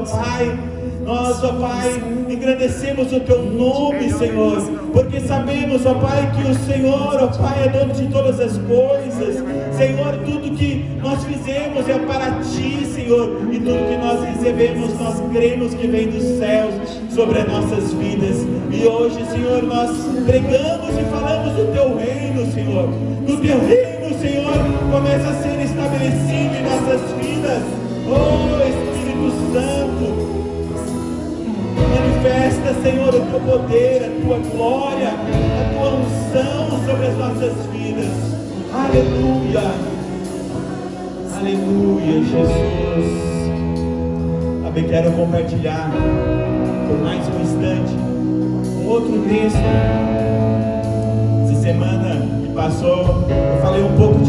Pai, nós, ó Pai, engrandecemos o Teu nome, Senhor, porque sabemos, ó Pai, que o Senhor, ó Pai, é dono de todas as coisas. Senhor, tudo que nós fizemos é para Ti, Senhor, e tudo que nós recebemos, nós cremos que vem dos céus sobre as nossas vidas. E hoje, Senhor, nós pregamos e falamos do Teu reino, Senhor. Do Teu reino, Senhor, começa a ser estabelecido em nossas vidas. Oh, Espírito Santo, manifesta, Senhor, o Teu poder, a Tua glória, a Tua unção sobre as nossas vidas. Aleluia, aleluia, Jesus. Também quero compartilhar por mais um instante um outro texto. Essa semana que passou, eu falei um pouco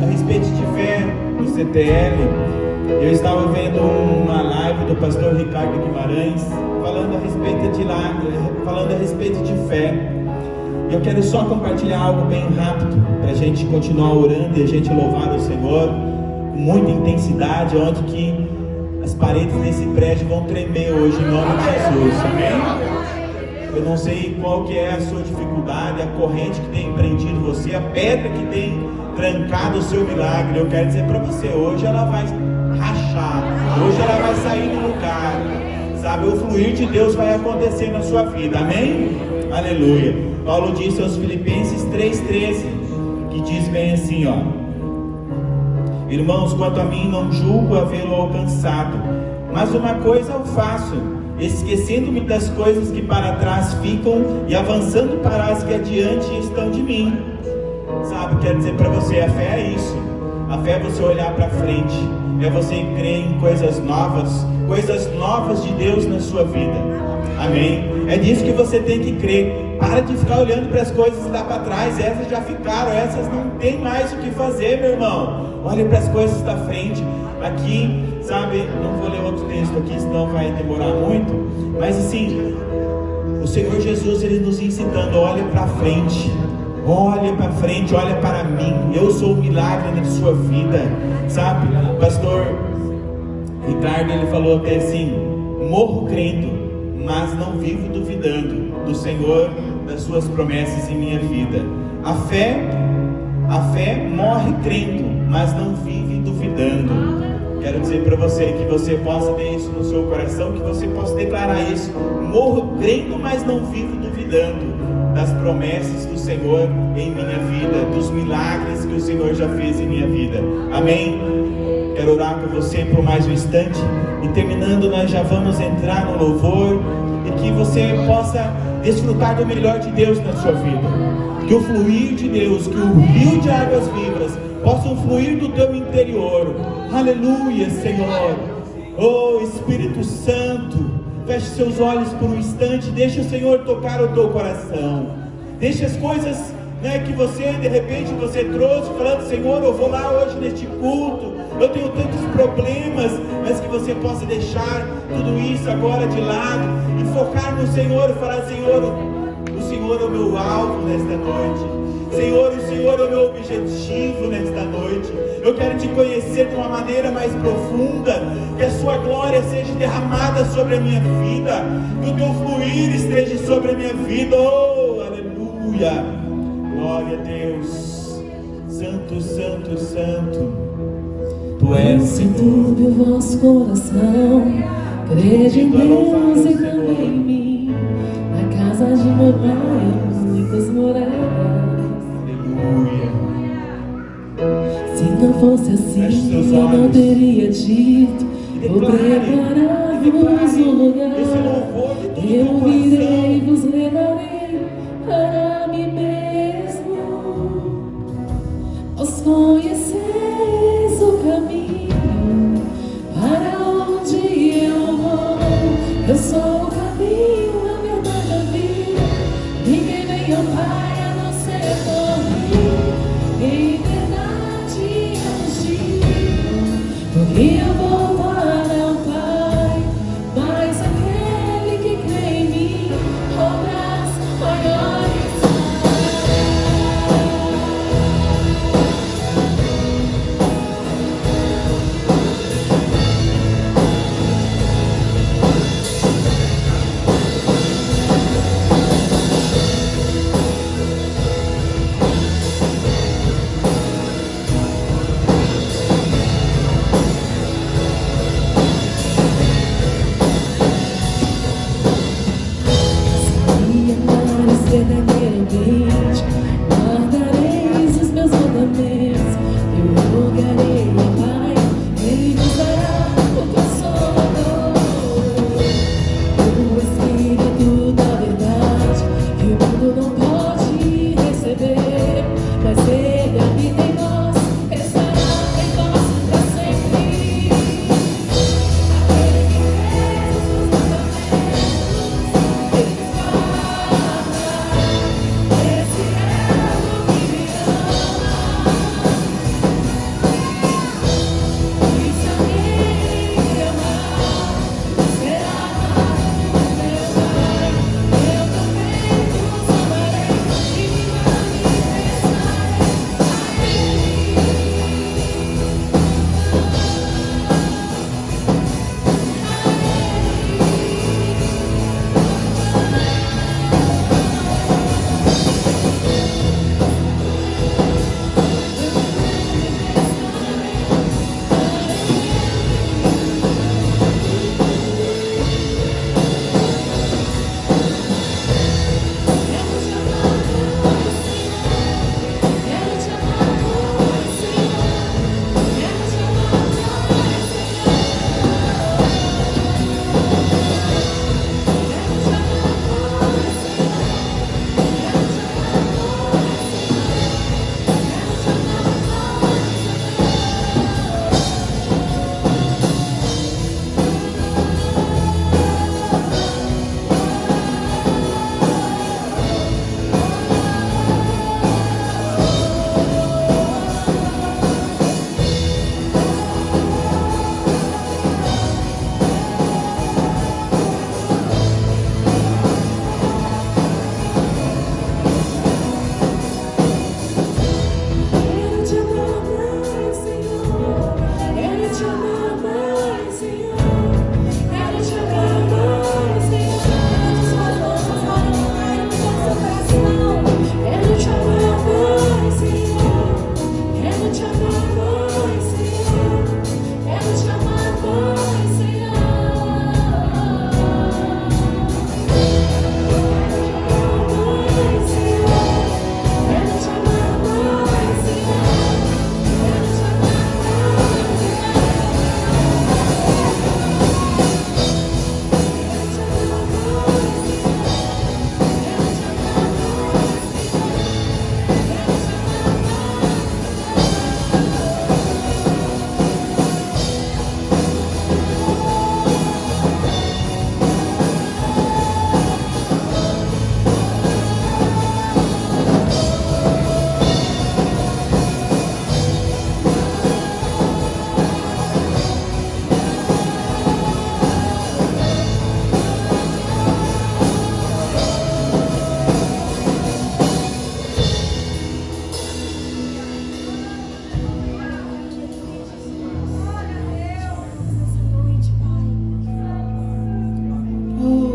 a respeito de fé no CTL. Eu estava vendo uma live do pastor Ricardo Guimarães falando a respeito de fé. Eu quero só compartilhar algo bem rápido para a gente continuar orando e a gente louvar o Senhor com muita intensidade, onde que as paredes desse prédio vão tremer hoje em nome de Jesus, amém? Eu não sei qual que é a sua dificuldade, a corrente que tem prendido você, a pedra que tem trancado o seu milagre. Eu quero dizer para você, hoje ela vai rachar, hoje ela vai sair do lugar, sabe? O fluir de Deus vai acontecer na sua vida, amém? Aleluia. Paulo disse aos Filipenses 3,13, que diz bem assim, ó: irmãos, quanto a mim, não julgo havê-lo alcançado, mas uma coisa eu faço, esquecendo-me das coisas que para trás ficam e avançando para as que adiante estão de mim. Sabe, quero dizer para você, a fé é isso. A fé é você olhar para frente, é você crer em coisas novas de Deus na sua vida, amém? É disso que você tem que crer. Para de ficar olhando para as coisas lá para trás, essas já ficaram, essas não tem mais o que fazer, meu irmão. Olhe para as coisas da frente. Aqui, sabe, não vou ler outro texto aqui, senão vai demorar muito, mas assim, o Senhor Jesus, Ele nos ensinando, olha para frente. Olha para frente, olha para mim. Eu sou o milagre na sua vida, sabe? O pastor Ricardo, ele falou até assim: morro crendo, mas não vivo duvidando do Senhor, das suas promessas em minha vida. A fé morre crendo, mas não vive duvidando. Quero dizer para você que você possa ter isso no seu coração, que você possa declarar isso: morro crendo, mas não vivo duvidando das promessas do Senhor em minha vida, dos milagres que o Senhor já fez em minha vida, amém? Quero orar por você por mais um instante, e terminando nós já vamos entrar no louvor, e que você possa desfrutar do melhor de Deus na sua vida, que o fluir de Deus, que o rio de águas vivas possam fluir do teu interior. Aleluia, Senhor. Oh, Espírito Santo, feche seus olhos por um instante, deixa o Senhor tocar o teu coração. Deixa as coisas, que você, de repente, você trouxe, falando: Senhor, eu vou lá hoje neste culto, eu tenho tantos problemas, mas que você possa deixar tudo isso agora de lado e focar no Senhor e falar: Senhor, o Senhor é o meu alvo nesta noite. Senhor, o Senhor é o meu objetivo nesta noite. Eu quero te conhecer de uma maneira mais profunda, que a sua glória seja derramada sobre a minha vida, que o teu fluir esteja sobre a minha vida. Oh, aleluia, glória a Deus. Santo, santo, santo, tu és. Se turbe o vosso coração, crede em Deus e também em mim. Na casa de meu pai muitas moradas. Se não fosse assim, eu não teria dito: vou preparar-vos um lugar. Eu virei e vos levarei para mim mesmo. Vós conheceis o caminho para onde eu vou. Eu sou o caminho, a verdade, a vida. Ninguém vem ao Pai a não ser por mim. Em verdade eu vos digo, porque eu vou para o Pai, mas aquele que crê em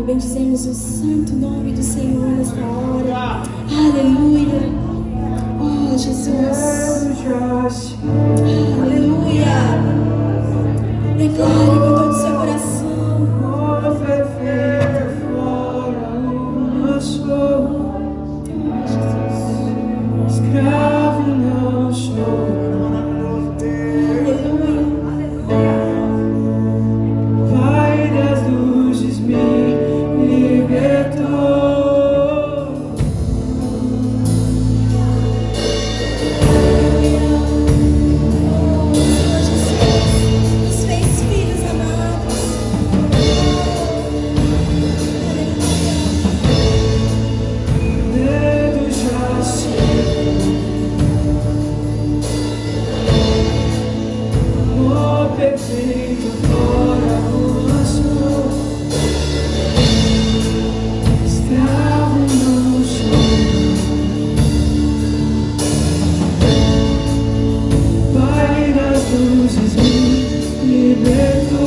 Bendizemos o santo nome do Senhor nesta hora. Aleluia. Oh, Jesus. Aleluia. Declare com todo o seu coração. Escravo não sou. Pai das luzes me libertou. Nos fez filhos amados. Medo já chegou. O perfeito fora lançou. Escravo não sou. Pai das luzes me libertou.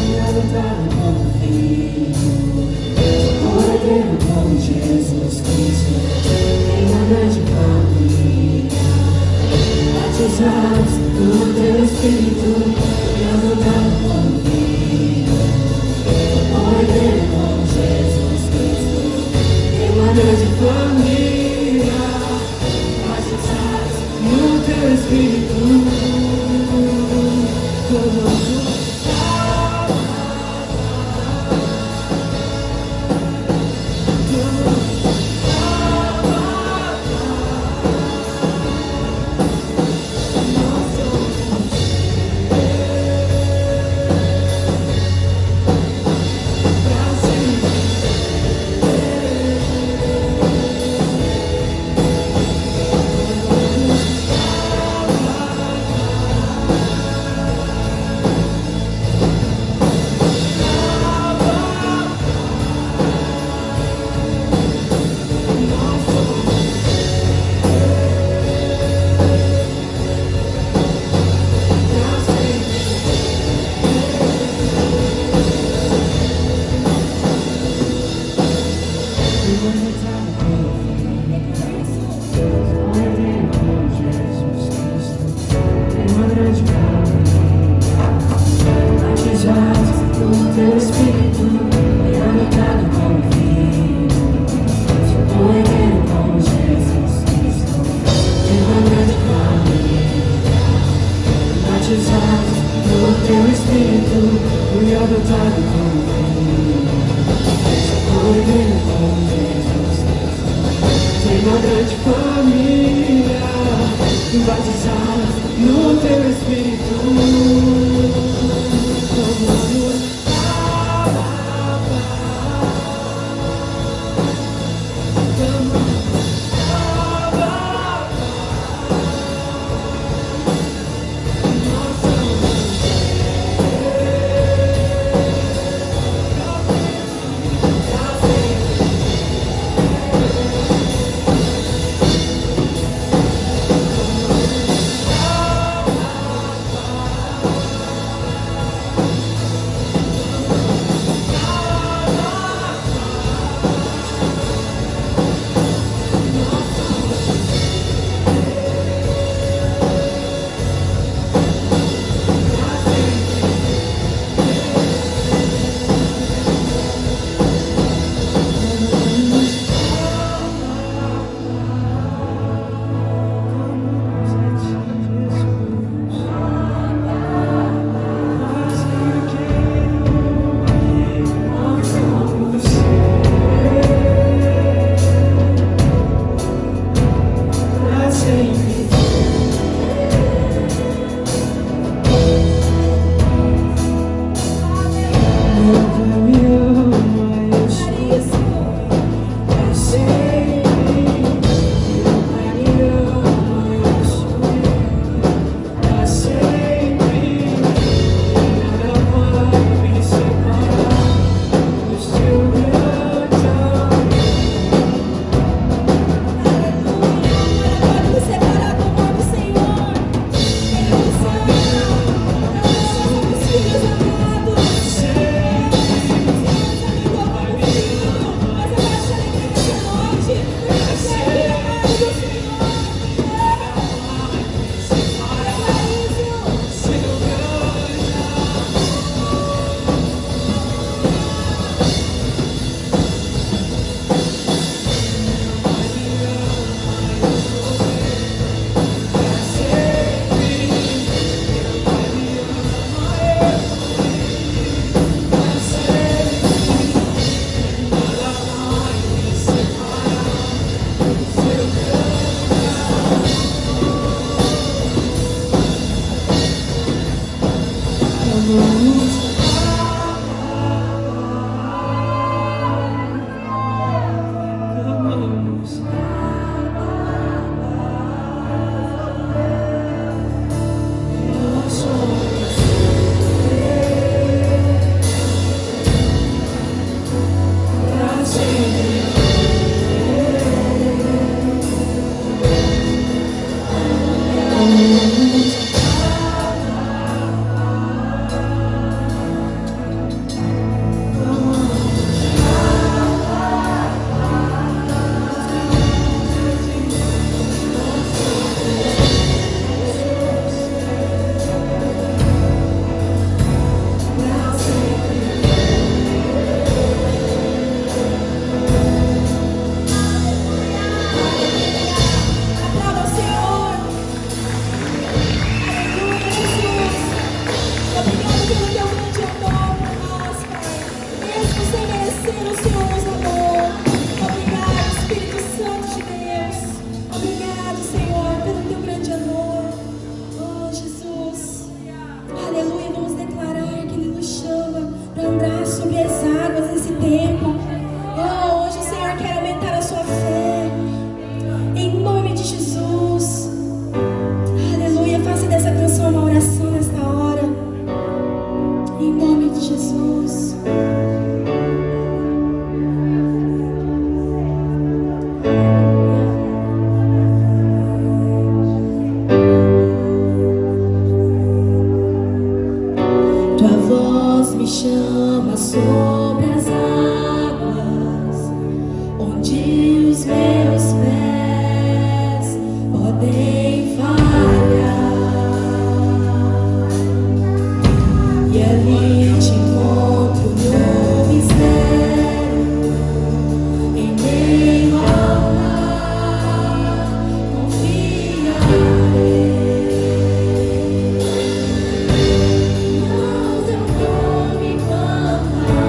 Me adotaram como filho. Cordeiro como Jesus Cristo. Em uma grande família. Batizados no teu Espírito. Me adotaram como filho. Cordeiro como Jesus Cristo. Em uma grande família. Batizados no teu Espírito. Uma grande família, batizados no teu Espírito. me chama sobre as águas, onde os meus pés podem falhar, e ali te encontro no mistério, em meio ao mar, confiarei. No teu nome clamarei.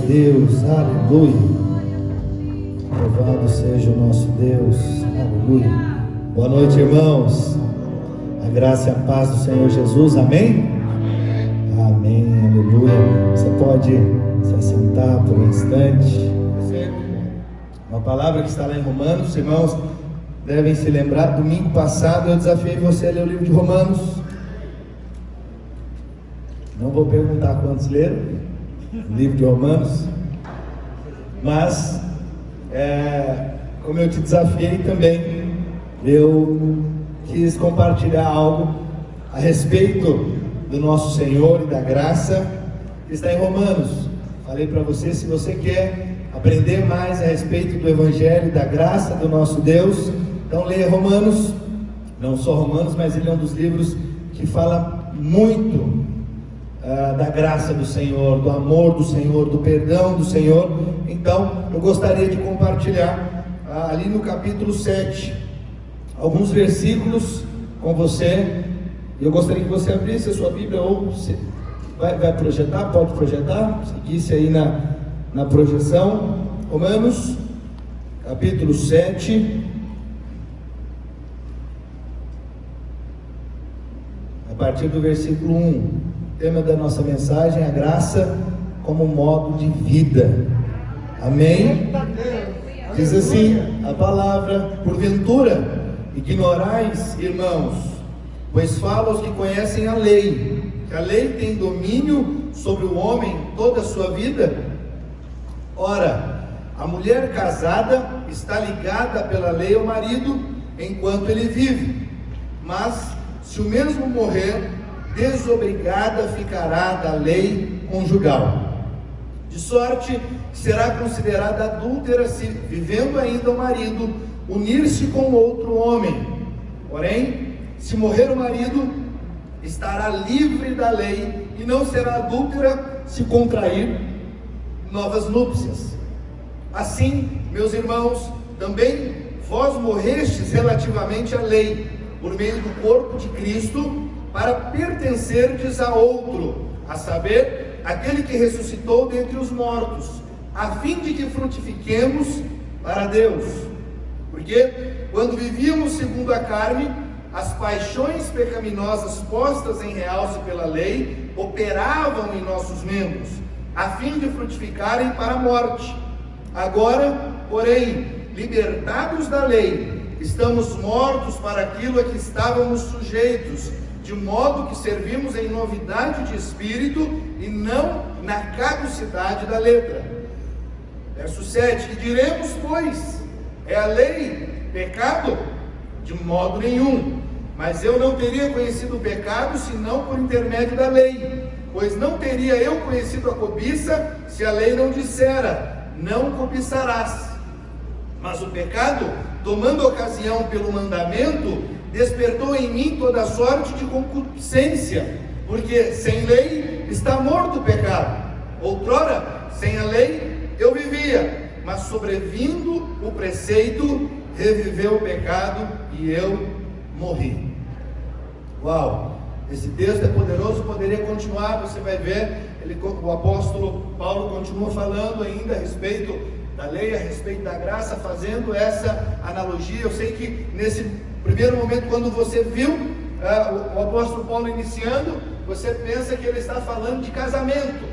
Deus, aleluia. Louvado seja o nosso Deus, aleluia. Boa noite, irmãos. A graça e a paz do Senhor Jesus, amém? Amém, aleluia. Você pode se assentar por um instante. Uma palavra que está lá em Romanos, irmãos, devem se lembrar, domingo passado eu desafiei você a ler o livro de Romanos. Não vou perguntar quantos leram o livro de Romanos, mas como eu te desafiei também, eu quis compartilhar algo a respeito do nosso Senhor e da graça que está em Romanos. Falei para você, se você quer aprender mais a respeito do Evangelho e da graça do nosso Deus, então leia Romanos. Não só Romanos, mas ele é um dos livros que fala muito da graça do Senhor, do amor do Senhor, do perdão do Senhor. Então eu gostaria de compartilhar ali no capítulo 7 alguns versículos com você. Eu gostaria que você abrisse a sua Bíblia, ou vai projetar, pode projetar, seguisse aí na projeção. Romanos capítulo 7, a partir do versículo 1. O tema da nossa mensagem é a graça como modo de vida. Amém? Diz assim a palavra: porventura ignorais, irmãos, pois falo aos que conhecem a lei, que a lei tem domínio sobre o homem toda a sua vida? Ora, a mulher casada está ligada pela lei ao marido enquanto ele vive, mas se o mesmo morrer, desobrigada ficará da lei conjugal, de sorte que será considerada adúltera se, vivendo ainda o marido, unir-se com outro homem. Porém, se morrer o marido, estará livre da lei e não será adúltera se contrair novas núpcias. Assim, meus irmãos, também vós morrestes relativamente à lei, por meio do corpo de Cristo, para pertencerdes a outro, a saber, aquele que ressuscitou dentre os mortos, a fim de que frutifiquemos para Deus. Porque quando vivíamos segundo a carne, as paixões pecaminosas postas em realce pela lei operavam em nossos membros, a fim de frutificarem para a morte. Agora, porém, libertados da lei, estamos mortos para aquilo a que estávamos sujeitos, de modo que servimos em novidade de espírito e não na caducidade da letra. Verso 7: que diremos, pois? É a lei pecado? De modo nenhum. Mas eu não teria conhecido o pecado senão por intermédio da lei, pois não teria eu conhecido a cobiça se a lei não dissera: não cobiçarás. Mas o pecado, tomando ocasião pelo mandamento, despertou em mim toda sorte de concupiscência, porque sem lei está morto o pecado. Outrora, sem a lei eu vivia, mas sobrevindo o preceito, reviveu o pecado e eu morri. Uau! Esse texto é poderoso, poderia continuar, você vai ver, o apóstolo Paulo continua falando ainda a respeito da lei, a respeito da graça, fazendo essa analogia. Eu sei que nesse primeiro momento, quando você viu o apóstolo Paulo iniciando, você pensa que ele está falando de casamento,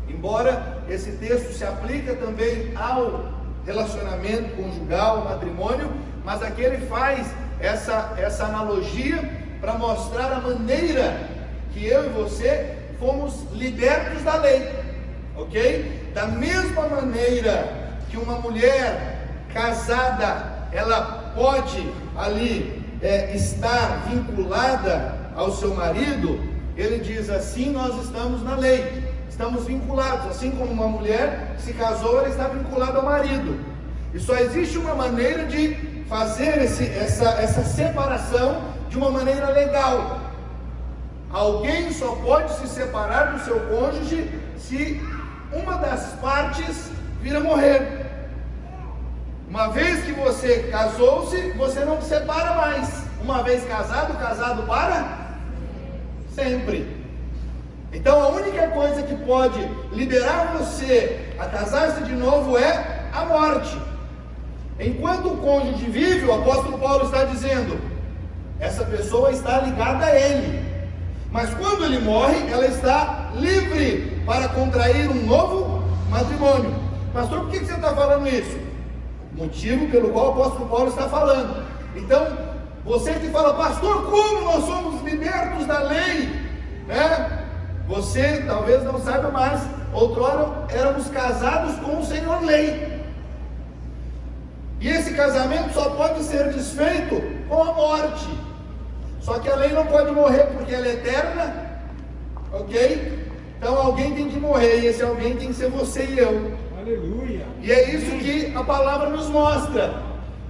embora esse texto se aplica também ao relacionamento conjugal, ao matrimônio, mas aqui ele faz essa analogia para mostrar a maneira que eu e você fomos libertos da lei, ok? Da mesma maneira que uma mulher casada, ela pode ali estar vinculada ao seu marido, ele diz assim: nós estamos na lei, estamos vinculados, assim como uma mulher que se casou, ela está vinculada ao marido, e só existe uma maneira de fazer essa separação de uma maneira legal. Alguém só pode se separar do seu cônjuge se uma das partes vir a morrer. Uma vez que você casou-se, você não se separa mais. Uma vez casado, casado para sempre. Então a única coisa que pode liberar você a casar-se de novo é a morte. Enquanto o cônjuge vive, o apóstolo Paulo está dizendo, essa pessoa está ligada a ele. Mas quando ele morre, ela está livre para contrair um novo matrimônio. Pastor, por que você está falando isso? Motivo pelo qual o apóstolo Paulo está falando. Então, você que fala, pastor, como nós somos libertos da lei, né? Você talvez não saiba, mas outrora éramos casados com o Senhor Lei. E esse casamento só pode ser desfeito com a morte. Só que a lei não pode morrer porque ela é eterna, ok? Então alguém tem que morrer, e esse alguém tem que ser você e eu. Aleluia. E é isso que a palavra nos mostra.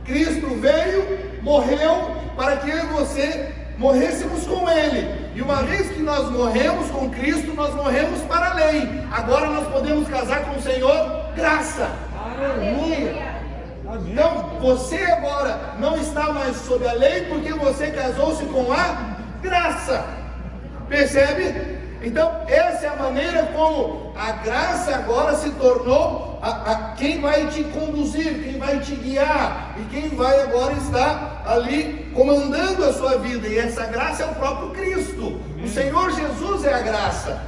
Cristo veio, morreu, para que eu e você morrêssemos com Ele. E uma vez que nós morremos com Cristo, nós morremos para a lei. Agora nós podemos casar com o Senhor, graça. Aleluia. Então, você agora não está mais sob a lei, porque você casou-se com a graça. Percebe? Então, essa é a maneira como a graça agora se tornou quem vai te conduzir, quem vai te guiar, e quem vai agora estar ali comandando a sua vida. E essa graça é o próprio Cristo. O Senhor Jesus é a graça.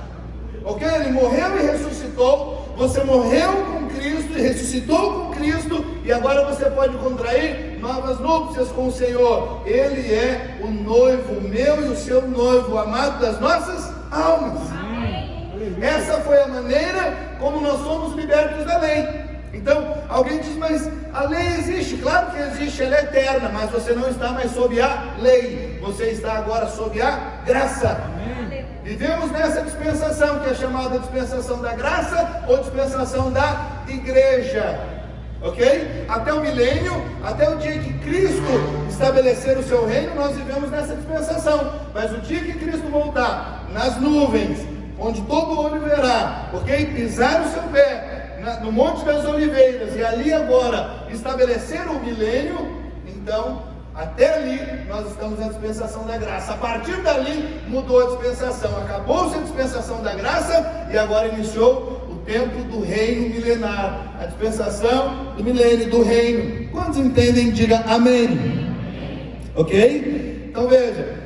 Ok? Ele morreu e ressuscitou. Você morreu com Cristo e ressuscitou com Cristo, e agora você pode contrair novas núpcias com o Senhor. Ele é o noivo, o meu e o seu noivo, o amado das nossas almas. Essa foi a maneira como nós somos libertos da lei. Então, alguém diz, mas a lei existe. Claro que existe, ela é eterna, mas você não está mais sob a lei, você está agora sob a graça. Vivemos nessa dispensação, que é chamada dispensação da graça, ou dispensação da igreja, ok? Até o milênio, até o dia que Cristo estabelecer o seu reino, nós vivemos nessa dispensação. Mas o dia que Cristo voltar, nas nuvens, onde todo olho verá, ok? Pisar o seu pé no Monte das Oliveiras, e ali agora estabelecer o milênio, então, até ali nós estamos na dispensação da graça. A partir dali mudou a dispensação, acabou-se a dispensação da graça e agora iniciou o tempo do reino milenar, a dispensação do milênio, do reino. Quantos entendem? Diga amém. Ok? Então veja,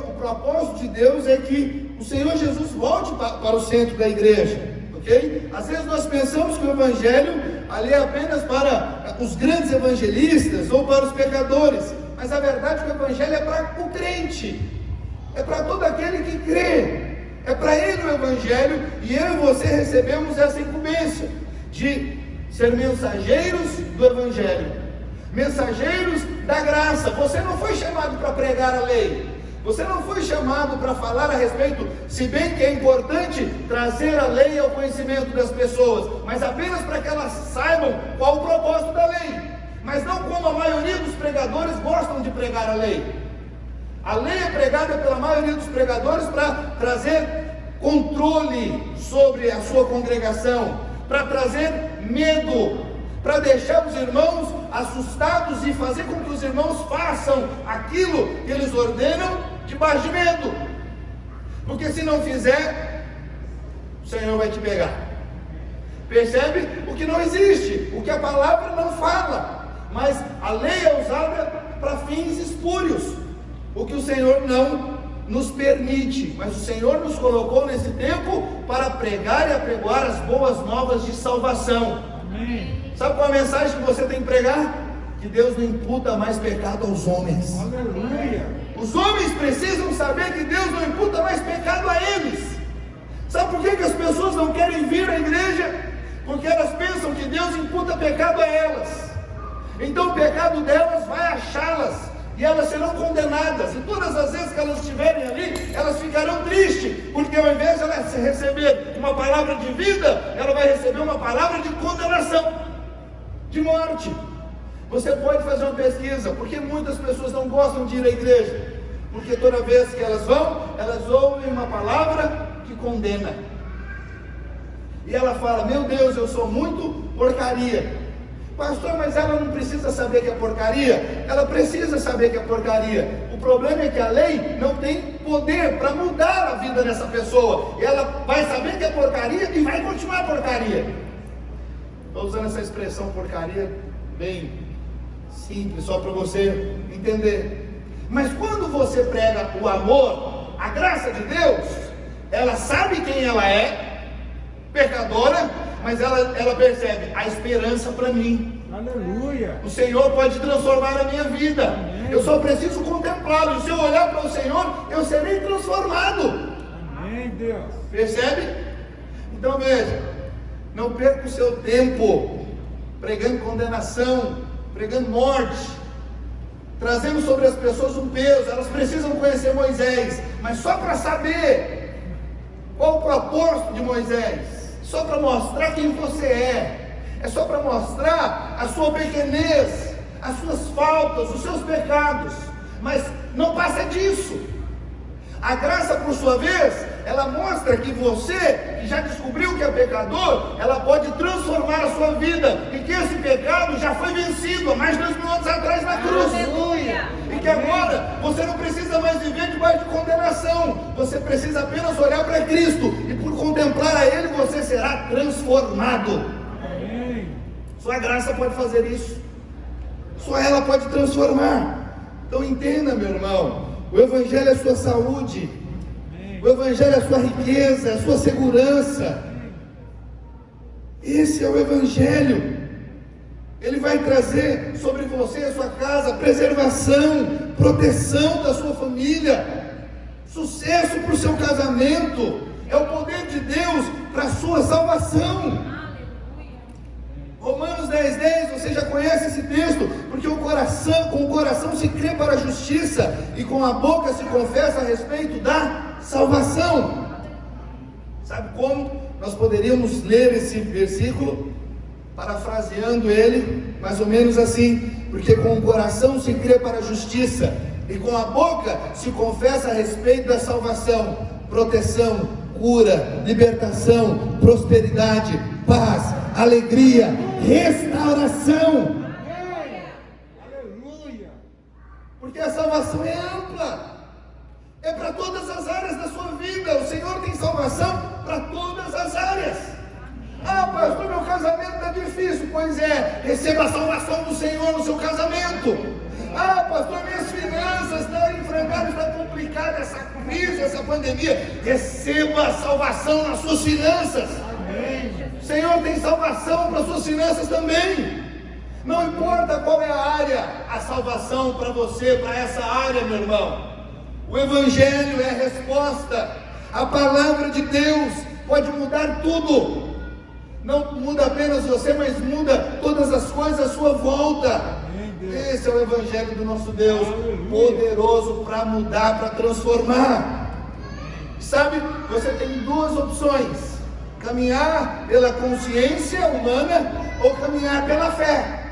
o propósito de Deus é que o Senhor Jesus volte para o centro da igreja. Okay? Às vezes nós pensamos que o Evangelho ali é apenas para os grandes evangelistas ou para os pecadores, mas a verdade é que o Evangelho é para o crente, é para todo aquele que crê, é para ele o Evangelho, e eu e você recebemos essa incumbência de ser mensageiros do Evangelho, mensageiros da graça. Você não foi chamado para pregar a lei, você não foi chamado para falar a respeito, se bem que é importante trazer a lei ao conhecimento das pessoas, mas apenas para que elas saibam qual o propósito da lei, mas não como a maioria dos pregadores gostam de pregar a lei. A lei é pregada pela maioria dos pregadores para trazer controle sobre a sua congregação, para trazer medo, para deixar os irmãos assustados e fazer com que os irmãos façam aquilo que eles ordenam debaixo de medo, porque se não fizer, o Senhor vai te pegar. Percebe? O que não existe, o que a palavra não fala, mas a lei é usada para fins espúrios, o que o Senhor não nos permite, mas o Senhor nos colocou nesse tempo para pregar e apregoar as boas novas de salvação. Amém. Sabe qual a mensagem que você tem que pregar? Que Deus não imputa mais pecado aos homens. Aleluia. Os homens precisam saber que Deus não imputa mais pecado a eles. Sabe por que as pessoas não querem vir à igreja? Porque elas pensam que Deus imputa pecado a elas. Então o pecado delas vai achá-las e elas serão condenadas. E todas as vezes que elas estiverem ali, elas ficarão tristes, porque ao invés de elas receber uma palavra de vida, ela vai receber uma palavra de condenação, de morte. Você pode fazer uma pesquisa, porque muitas pessoas não gostam de ir à igreja, porque toda vez que elas vão, elas ouvem uma palavra que condena, e ela fala, meu Deus, eu sou muito porcaria. Pastor, mas ela não precisa saber que é porcaria? Ela precisa saber que é porcaria. O problema é que a lei não tem poder para mudar a vida dessa pessoa. Ela vai saber que é porcaria e vai continuar porcaria. Estou usando essa expressão porcaria bem simples, só para você entender. Mas quando você prega o amor, a graça de Deus, ela sabe quem ela é, pecadora, mas ela percebe a esperança para mim. Aleluia. O Senhor pode transformar a minha vida. Amém. Eu só preciso contemplá-lo. E se eu olhar para o Senhor, eu serei transformado. Amém, Deus. Percebe? Então veja, não perca o seu tempo pregando condenação, pregando morte, trazendo sobre as pessoas um peso. Elas precisam conhecer Moisés, mas só para saber qual o propósito de Moisés, só para mostrar quem você é só para mostrar a sua pequenez, as suas faltas, os seus pecados, mas não passa disso. A graça, por sua vez, ela mostra que você, que já descobriu que é pecador, ela pode transformar a sua vida, e que esse pecado já foi vencido há mais de 2000 anos atrás na cruz. Aleluia. E que agora você não precisa mais viver debaixo de condenação, você precisa apenas olhar para Cristo, e por contemplar a Ele você será transformado. Amém. Só a graça pode fazer isso, só ela pode transformar. Então entenda, meu irmão, o Evangelho é a sua saúde, o Evangelho é a sua riqueza, é a sua segurança. Esse é o Evangelho. Ele vai trazer sobre você e a sua casa preservação, proteção da sua família, sucesso para o seu casamento. É o poder de Deus para a sua salvação. Romanos 10:10, você já conhece esse texto, porque com o coração se crê para a justiça, e com a boca se confessa a respeito da salvação. Sabe como nós poderíamos ler esse versículo? Parafraseando ele, mais ou menos assim: porque com o coração se crê para a justiça, e com a boca se confessa a respeito da salvação. Proteção, cura, libertação, prosperidade, paz, alegria, restauração. Aleluia. Porque a salvação é ampla, é para todas as áreas da sua vida. O Senhor tem salvação para todas as áreas. Ah, pastor, meu casamento está difícil. Pois é, receba a salvação do Senhor no seu casamento. Ah, pastor, minhas finanças estão enfrentando, está complicada essa crise, essa pandemia. Receba a salvação nas suas finanças. Amém. O Senhor tem salvação para suas finanças também. Não importa qual é a área, a salvação para você, para essa área, meu irmão. O Evangelho é a resposta. A palavra de Deus pode mudar tudo. Não muda apenas você, mas muda todas as coisas à sua volta. Esse é o Evangelho do nosso Deus, poderoso para mudar, para transformar. Sabe, você tem duas opções: caminhar pela consciência humana ou caminhar pela fé.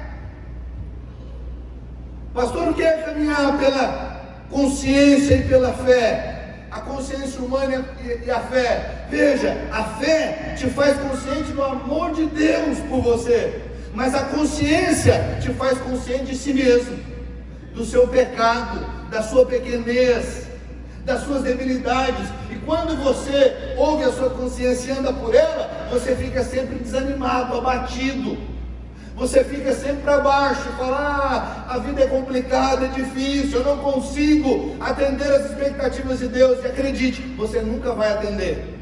Pastor, o que é caminhar pela consciência e pela fé? A consciência humana e a fé. Veja, a fé te faz consciente do amor de Deus por você, mas a consciência te faz consciente de si mesmo, do seu pecado, da sua pequenez, das suas debilidades. E quando você ouve a sua consciência e anda por ela, você fica sempre desanimado, abatido. Você fica sempre para baixo, fala: a vida é complicada, é difícil, eu não consigo atender as expectativas de Deus. E acredite, você nunca vai atender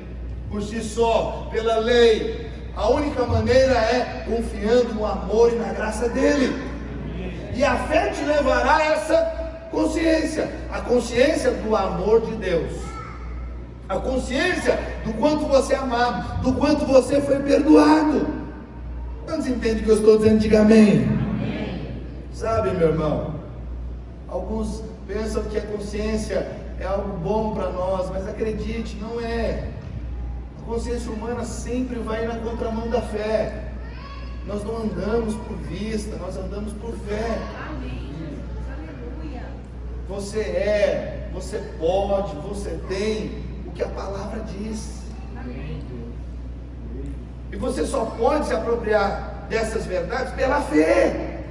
por si só, pela lei. A única maneira é confiando no amor e na graça dele. E a fé te levará a essa consciência, a consciência do amor de Deus, a consciência do quanto você é amado, do quanto você foi perdoado. Quantos entendem o que eu estou dizendo? Diga amém. Amém. Sabe, meu irmão, alguns pensam que a consciência é algo bom para nós, mas acredite, não é. A consciência humana sempre vai na contramão da fé. Nós não andamos por vista, nós andamos por fé. Amém. Aleluia. Você pode, você tem o que a palavra diz. Amém. E você só pode se apropriar dessas verdades pela fé.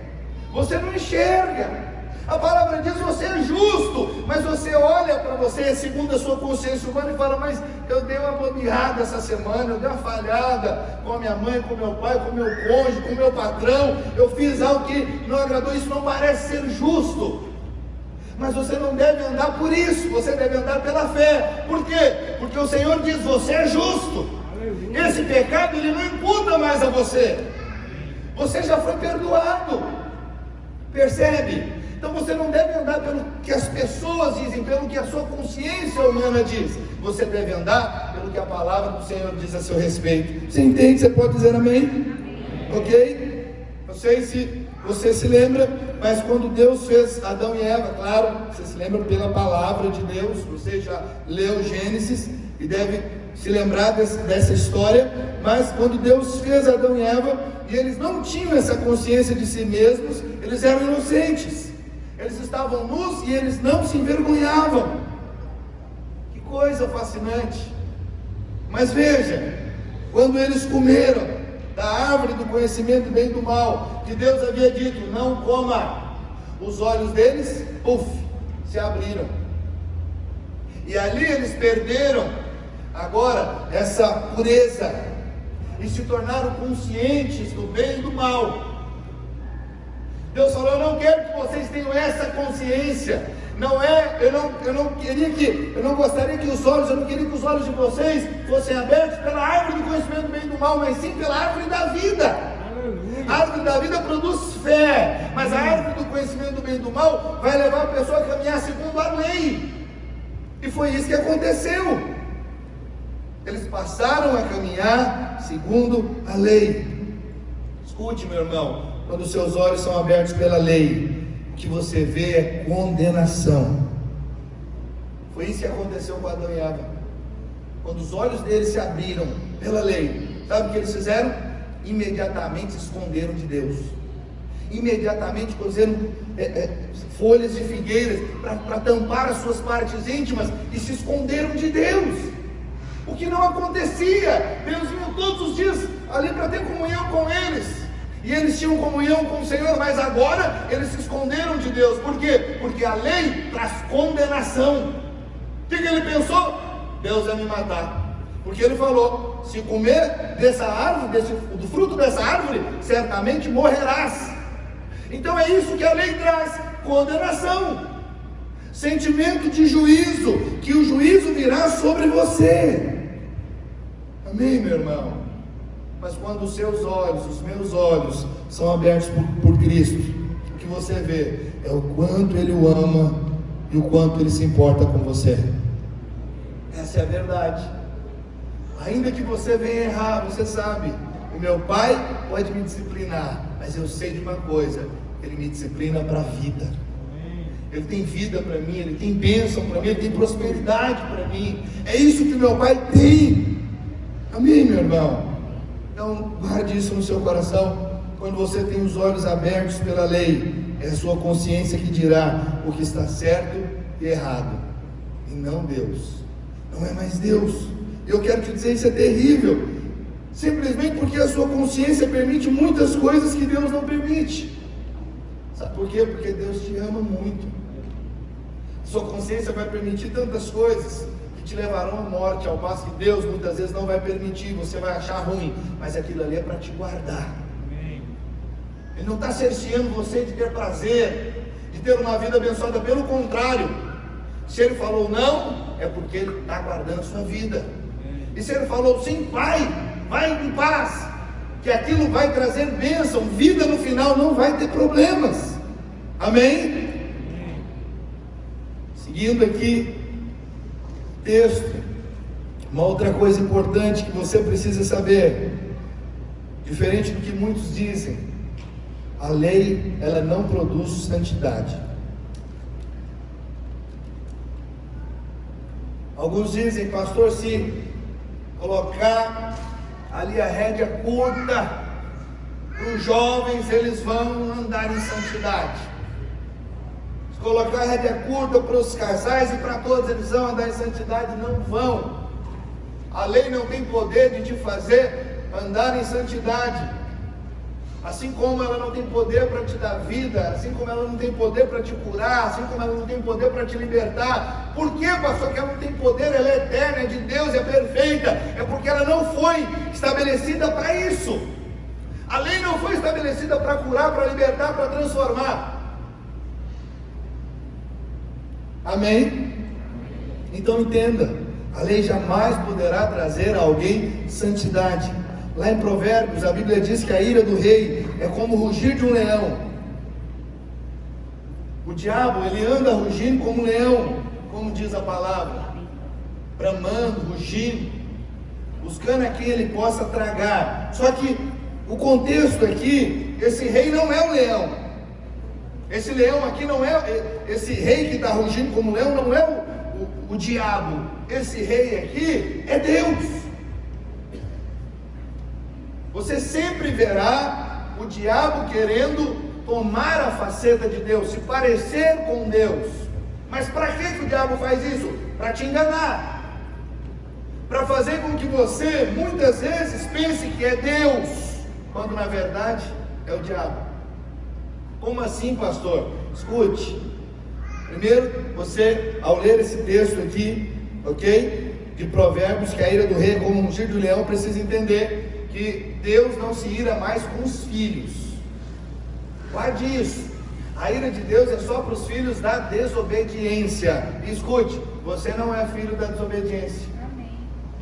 Você não enxerga. A palavra diz: você é justo, mas você olha para você segundo a sua consciência humana e fala: mas eu dei uma bobeada essa semana, eu dei uma falhada com a minha mãe, com meu pai, com meu cônjuge, com meu patrão, eu fiz algo que não agradou, isso não parece ser justo. Mas você não deve andar por isso, você deve andar pela fé. Por quê? Porque o Senhor diz: você é justo. Esse pecado ele não imputa mais a você. Você já foi perdoado. Percebe? Então você não deve andar pelo que as pessoas dizem, pelo que a sua consciência humana diz. Você deve andar pelo que a palavra do Senhor diz a seu respeito. Você entende? Você pode dizer amém? Ok? Não sei se você se lembra, mas quando Deus fez Adão e Eva, claro, você se lembra pela palavra de Deus, você já leu Gênesis e deve se lembrar dessa história. Mas quando Deus fez Adão e Eva, e eles não tinham essa consciência de si mesmos, eles eram inocentes, eles estavam nus e eles não se envergonhavam. Que coisa fascinante. Mas veja, quando eles comeram da árvore do conhecimento do bem e do mal, que Deus havia dito: não coma, os olhos deles, se abriram, e ali eles perderam agora essa pureza, e se tornaram conscientes do bem e do mal. Deus falou: eu não quero que vocês tenham essa consciência. Não é, eu não gostaria que os olhos, eu não queria que os olhos de vocês fossem abertos pela árvore do conhecimento do bem e do mal, mas sim pela árvore da vida. A árvore da vida produz fé, mas a árvore do conhecimento do bem e do mal vai levar a pessoa a caminhar segundo a lei. E foi isso que aconteceu. Eles passaram a caminhar segundo a lei. Escute, meu irmão, quando os seus olhos são abertos pela lei, o que você vê é condenação. Foi isso que aconteceu com Adão e Eva. Quando os olhos deles se abriram pela lei, sabe o que eles fizeram? Imediatamente se esconderam de Deus. Imediatamente cozeram folhas de figueiras para tampar as suas partes íntimas e se esconderam de Deus. O que não acontecia. Deus vinha todos os dias ali para ter comunhão com eles, e eles tinham comunhão com o Senhor, mas agora eles se esconderam de Deus. Por quê? Porque a lei traz condenação. O que ele pensou? Deus vai me matar, porque ele falou: se comer dessa árvore, do fruto dessa árvore, certamente morrerás. Então é isso que a lei traz: condenação, sentimento de juízo, que o juízo virá sobre você. Amém, meu irmão? Mas quando os seus olhos, os meus olhos, são abertos por Cristo, o que você vê é o quanto Ele o ama e o quanto Ele se importa com você. Essa é a verdade. Ainda que você venha errar, você sabe, o meu pai pode me disciplinar, mas eu sei de uma coisa: Ele me disciplina para a vida. Ele tem vida para mim, Ele tem bênção para mim, Ele tem prosperidade para mim. É isso que o meu pai tem. Amém, meu irmão? Então guarde isso no seu coração. Quando você tem os olhos abertos pela lei, é a sua consciência que dirá o que está certo e errado, e não Deus. Não é mais Deus. Eu quero te dizer, isso é terrível, simplesmente porque a sua consciência permite muitas coisas que Deus não permite. Sabe por quê? Porque Deus te ama muito. Sua consciência vai permitir tantas coisas que te levarão à morte, ao passo que Deus muitas vezes não vai permitir. Você vai achar ruim, mas aquilo ali é para te guardar. Ele não está cerceando você de ter prazer, de ter uma vida abençoada. Pelo contrário, se Ele falou não, é porque Ele está guardando sua vida. E se Ele falou sim, vai em paz, que aquilo vai trazer bênção, vida no final, não vai ter problemas. Amém? Seguindo aqui texto, uma outra coisa importante que você precisa saber, diferente do que muitos dizem, a lei, ela não produz santidade. Alguns dizem: pastor, se colocar ali a rédea curta para os jovens, eles vão andar em santidade. Se colocar a rédea curta para os casais e para todos, eles vão andar em santidade. Não vão. A lei não tem poder de te fazer andar em santidade. assim como ela não tem poder para te dar vida, assim como ela não tem poder para te curar, assim como ela não tem poder para te libertar. Por que, pastor, que ela não tem poder? Ela é eterna, é de Deus, é perfeita. É porque ela não foi estabelecida para isso. A lei não foi estabelecida para curar, para libertar, para transformar. Amém? Então entenda, a lei jamais poderá trazer a alguém santidade. Lá em Provérbios, a Bíblia diz que a ira do rei é como o rugir de um leão. O diabo, ele anda rugindo como um leão, como diz a palavra, bramando, rugindo, buscando a quem ele possa tragar. Só que o contexto aqui, esse rei não é um leão. Esse leão aqui não é, esse rei que está rugindo como leão não é o diabo. Esse rei aqui é Deus. Você sempre verá o diabo querendo tomar a faceta de Deus, se parecer com Deus. Mas para que o diabo faz isso? Para te enganar, para fazer com que você muitas vezes pense que é Deus, quando na verdade é o diabo. Como assim, pastor? Escute. Primeiro, você, ao ler esse texto aqui, ok? De Provérbios, que a ira do rei é como um rugir do leão, precisa entender que Deus não se ira mais com os filhos. Guarde isso. A ira de Deus é só para os filhos da desobediência. Escute, você não é filho da desobediência.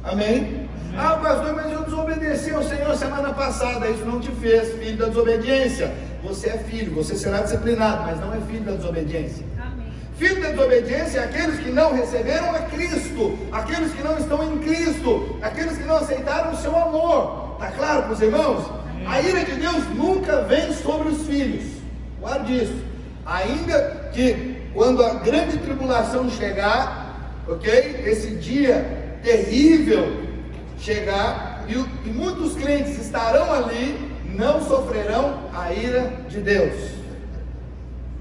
Amém? Ah, pastor, mas eu desobedeci ao Senhor semana passada. Isso não te fez filho da desobediência. Você é filho, você será disciplinado, mas não é filho da desobediência. Filho da desobediência é aqueles que não receberam a Cristo, aqueles que não estão em Cristo, aqueles que não aceitaram o seu amor. Está claro para os irmãos? A ira de Deus nunca vem sobre os filhos. Guarde isso. Ainda que quando a grande tribulação chegar, ok? Esse dia terrível chegar, e muitos crentes estarão ali, não sofrerão a ira de Deus.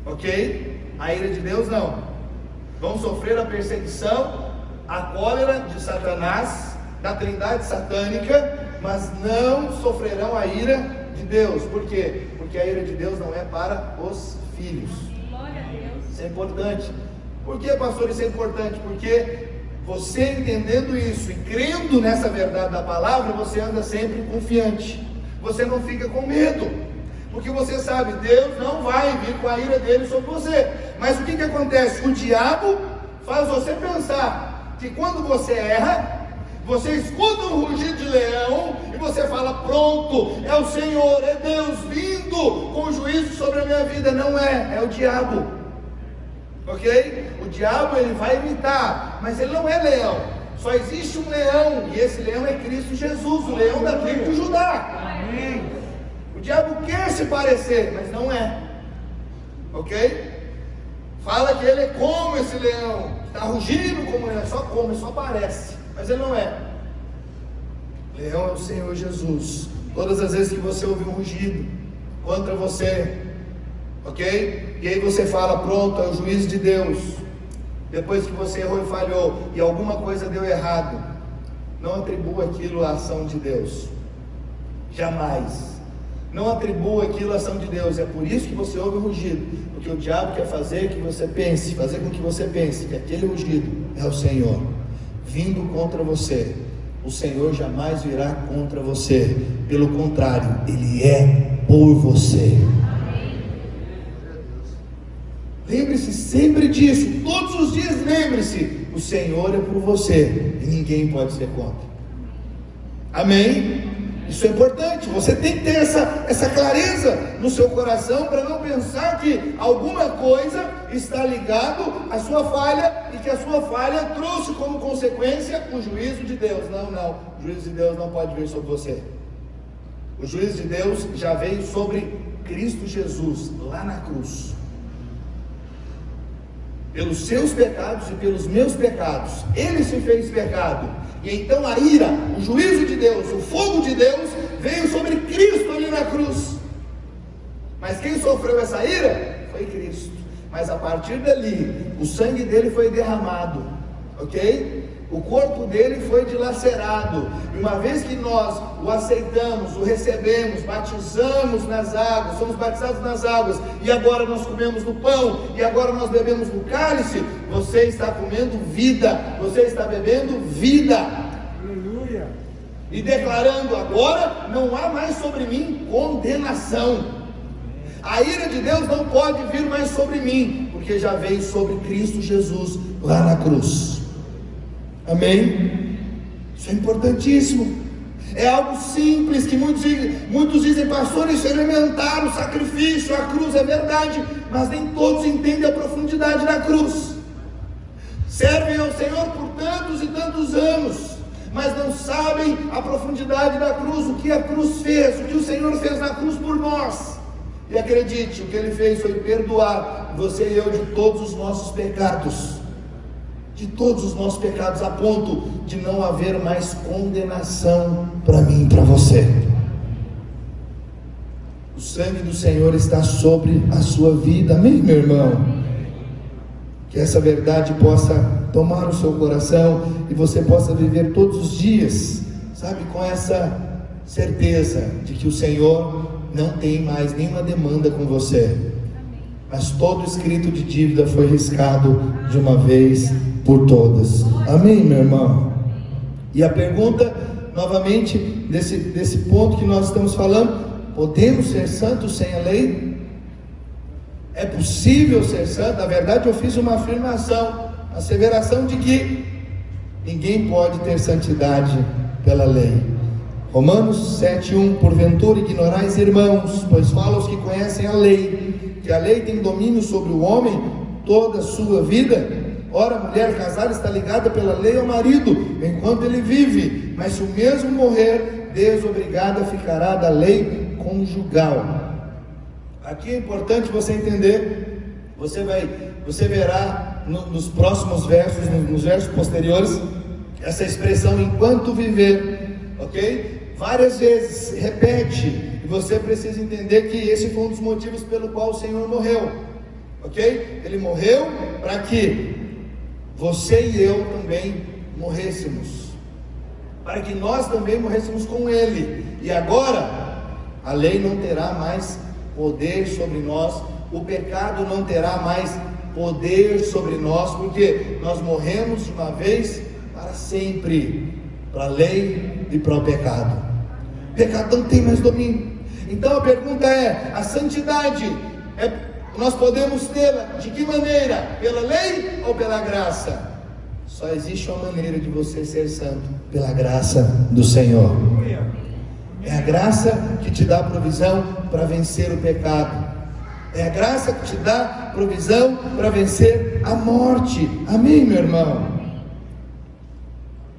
Ok? A ira de Deus não. Vão sofrer a perseguição, a cólera de Satanás, da trindade satânica, mas não sofrerão a ira de Deus. Por quê? Porque a ira de Deus não é para os filhos. Glória a Deus. Isso é importante. Por que, pastor, isso é importante? Porque você entendendo isso e crendo nessa verdade da palavra, você anda sempre confiante. Você não fica com medo. Porque você sabe, Deus não vai vir com a ira dele sobre você. Mas o que acontece? O diabo faz você pensar que quando você erra, você escuta um rugir de leão e você fala, pronto, é o Senhor, é Deus vindo com juízo sobre a minha vida. Não é, é o diabo. Ok? O diabo ele vai imitar, mas ele não é leão. Só existe um leão, e esse leão é Cristo Jesus, o leão da tribo de Judá. Amém. O diabo quer se parecer, mas não é. Ok? Fala que ele é como esse leão, está rugindo como leão, só come, só parece, mas ele não é. Leão é o Senhor Jesus. Todas as vezes que você ouvir um rugido contra você, ok? E aí você fala, pronto, é o juízo de Deus. Depois que você errou e falhou, e alguma coisa deu errado, não atribua aquilo à ação de Deus. Jamais. Não atribua aquilo à ação de Deus. É por isso que você ouve o rugido, porque o diabo quer fazer que você pense, fazer com que você pense que aquele rugido é o Senhor vindo contra você. O Senhor jamais virá contra você, pelo contrário, Ele é por você. Lembre-se sempre disso, todos os dias lembre-se, o Senhor é por você e ninguém pode ser contra. Amém? Isso é importante, você tem que ter essa clareza no seu coração, para não pensar que alguma coisa está ligado à sua falha, e que a sua falha trouxe como consequência o juízo de Deus. Não, o juízo de Deus não pode vir sobre você. O juízo de Deus já veio sobre Cristo Jesus, lá na cruz. Pelos seus pecados e pelos meus pecados, Ele se fez pecado. E então a ira, o juízo de Deus, o fogo de Deus veio sobre Cristo ali na cruz. Mas quem sofreu essa ira foi Cristo. Mas a partir dali, o sangue dele foi derramado, ok? O corpo dele foi dilacerado. E uma vez que nós o aceitamos, o recebemos, batizamos nas águas, somos batizados nas águas, e agora nós comemos no pão, e agora nós bebemos no cálice, você está comendo vida, você está bebendo vida. Aleluia. E declarando: agora não há mais sobre mim condenação. A ira de Deus não pode vir mais sobre mim, porque já veio sobre Cristo Jesus lá na cruz. Amém? Isso é importantíssimo. É algo simples que muitos dizem: pastor, isso é elementar, o sacrifício, a cruz. É verdade, mas nem todos entendem a profundidade da cruz. Servem ao Senhor por tantos e tantos anos, mas não sabem a profundidade da cruz, o que a cruz fez, o que o Senhor fez na cruz por nós. E acredite, o que Ele fez foi perdoar você e eu de todos os nossos pecados, de todos os nossos pecados, a ponto de não haver mais condenação para mim e para você. O sangue do Senhor está sobre a sua vida, amém, meu irmão? Que essa verdade possa tomar o seu coração e você possa viver todos os dias, sabe, com essa certeza de que o Senhor não tem mais nenhuma demanda com você, mas todo escrito de dívida foi riscado de uma vez por todas. Amém, meu irmão? E a pergunta, novamente, desse ponto que nós estamos falando: podemos ser santos sem a lei? É possível ser santo? Na verdade, eu fiz uma afirmação, asseveração de que ninguém pode ter santidade pela lei. Romanos 7:1: porventura ignorais, irmãos, pois fala os que conhecem a lei, que a lei tem domínio sobre o homem toda a sua vida. Ora, a mulher casada está ligada pela lei ao marido, enquanto ele vive, mas se o mesmo morrer, desobrigada ficará da lei conjugal. Aqui é importante você entender, você verá nos próximos versos, nos versos posteriores, essa expressão enquanto viver, ok? Várias vezes, repete, e você precisa entender que esse foi um dos motivos pelo qual o Senhor morreu, ok? Ele morreu para que você e eu também morrêssemos, para que nós também morrêssemos com Ele. E agora, a lei não terá mais poder sobre nós, o pecado não terá mais poder sobre nós, porque nós morremos de uma vez para sempre, para a lei e para o pecado. O pecado não tem mais domínio. Então a pergunta é: a santidade, nós podemos tê-la de que maneira? Pela lei ou pela graça? Só existe uma maneira de você ser santo: pela graça do Senhor. É a graça que te dá provisão para vencer o pecado. É a graça que te dá provisão para vencer a morte. Amém, meu irmão?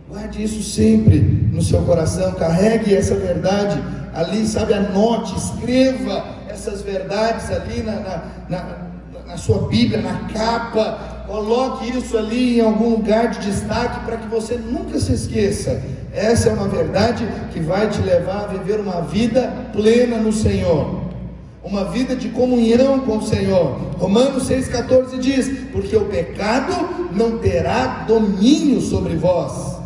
Guarde isso sempre no seu coração. Carregue essa verdade ali, sabe, anote, escreva essas verdades ali na sua Bíblia, na capa. Coloque isso ali em algum lugar de destaque para que você nunca se esqueça. Essa é uma verdade que vai te levar a viver uma vida plena no Senhor, uma vida de comunhão com o Senhor. Romanos 6,14 diz: porque o pecado não terá domínio sobre vós,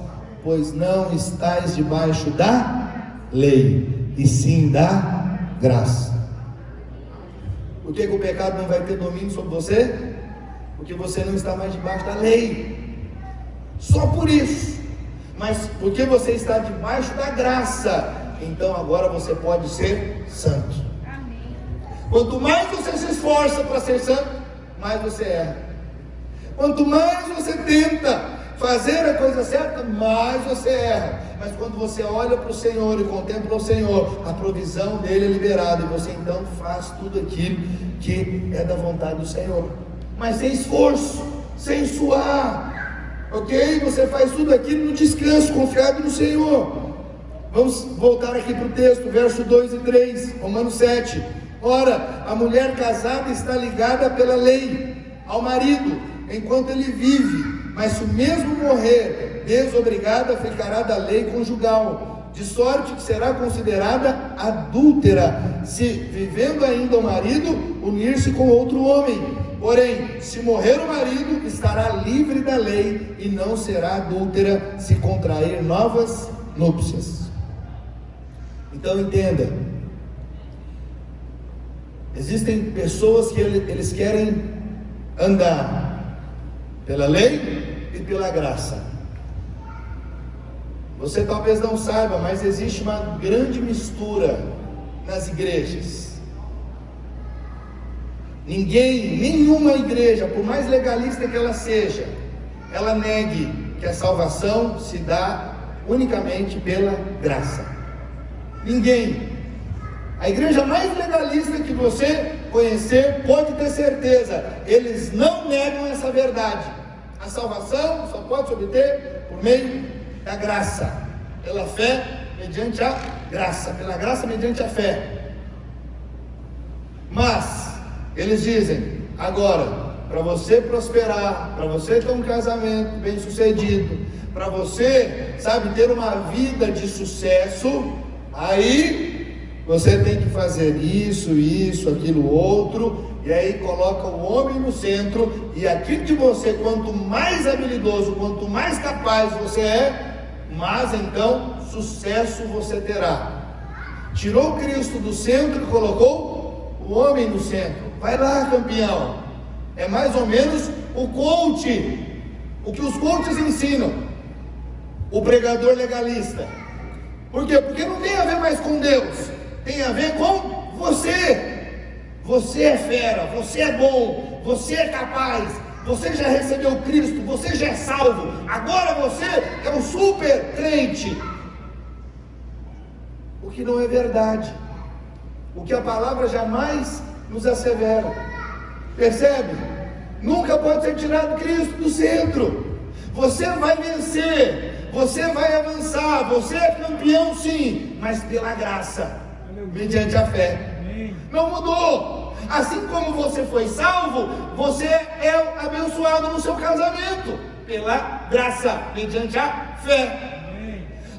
pois não estáis debaixo da lei, e sim da graça. Por que o pecado não vai ter domínio sobre você? Porque você não está mais debaixo da lei, só por isso. Mas porque você está debaixo da graça, então agora você pode ser santo. Amém. Quanto mais você se esforça para ser santo, mais você erra. Quanto mais você tenta fazer a coisa certa, mais você erra. Mas quando você olha para o Senhor e contempla o Senhor, a provisão dele é liberada, e você então faz tudo aquilo que é da vontade do Senhor, mas sem esforço, sem suar, ok? Você faz tudo aquilo no descanso, confiado no Senhor. Vamos voltar aqui para o texto, verso 2 e 3, Romanos 7. Ora, a mulher casada está ligada pela lei ao marido, enquanto ele vive, mas se o mesmo morrer, desobrigada ficará da lei conjugal, de sorte que será considerada adúltera, se vivendo ainda o marido, unir-se com outro homem. Porém, se morrer o marido, estará livre da lei e não será adúltera se contrair novas núpcias. Então entenda, existem pessoas que eles querem andar pela lei e pela graça. Você talvez não saiba, mas existe uma grande mistura nas igrejas. Nenhuma igreja, por mais legalista que ela seja, ela negue que a salvação se dá unicamente pela graça. Ninguém. A igreja mais legalista que você conhecer, pode ter certeza, eles não negam essa verdade. A salvação só pode se obter por meio da graça, pela fé, mediante a graça, pela graça, mediante a fé. Mas eles dizem, agora, para você prosperar, para você ter um casamento bem sucedido, para você, ter uma vida de sucesso, aí você tem que fazer isso, aquilo outro, e aí coloca o homem no centro, e aquilo de você, quanto mais habilidoso, quanto mais capaz você é, mais então sucesso você terá. Tirou Cristo do centro e colocou o homem no centro. Vai lá, campeão. É mais ou menos o que os coaches ensinam, o pregador legalista. Por quê? Porque não tem a ver mais com Deus, tem a ver com você. Você é fera, você é bom, você é capaz, você já recebeu Cristo, você já é salvo, agora você é um super crente. O que não é verdade, o que a palavra jamais nos assevera. Percebe? Nunca pode ser tirado Cristo do centro. Você vai vencer, você vai avançar, você é campeão sim, mas pela graça, mediante a fé. Não mudou. Assim como você foi salvo, você é abençoado no seu casamento, pela graça, mediante a fé.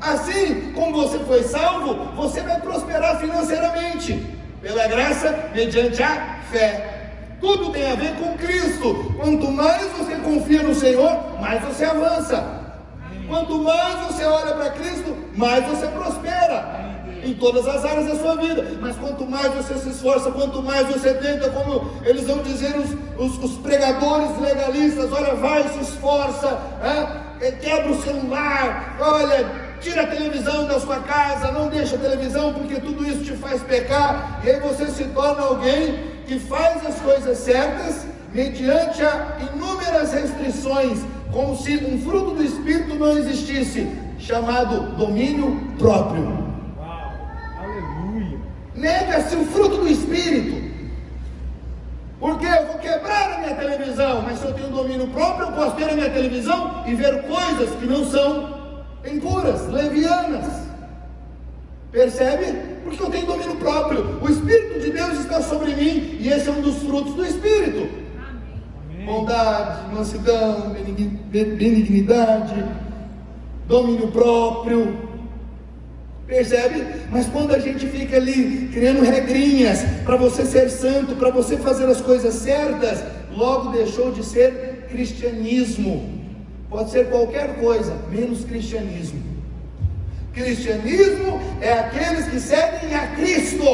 Assim como você foi salvo, você vai prosperar financeiramente, pela graça, mediante a fé. Tudo tem a ver com Cristo. Quanto mais você confia no Senhor, mais você avança. Quanto mais você olha para Cristo, mais você prospera em todas as áreas da sua vida. Mas quanto mais você se esforça, quanto mais você tenta, como eles vão dizer os pregadores legalistas, olha, vai, se esforça, quebra o celular, olha, tira a televisão da sua casa, não deixa a televisão, porque tudo isso te faz pecar, e aí você se torna alguém que faz as coisas certas, mediante a inúmeras restrições, como se um fruto do Espírito não existisse, chamado domínio próprio. Nega-se o fruto do Espírito, porque eu vou quebrar a minha televisão, mas se eu tenho domínio próprio, eu posso ter a minha televisão e ver coisas que não são impuras, levianas. Percebe? Porque eu tenho domínio próprio, o Espírito de Deus está sobre mim, e esse é um dos frutos do Espírito. Amém. Bondade, mansidão, benignidade, domínio próprio. Percebe? Mas quando a gente fica ali criando regrinhas para você ser santo, para você fazer as coisas certas, logo deixou de ser cristianismo. Pode ser qualquer coisa, menos cristianismo. Cristianismo é aqueles que seguem a Cristo,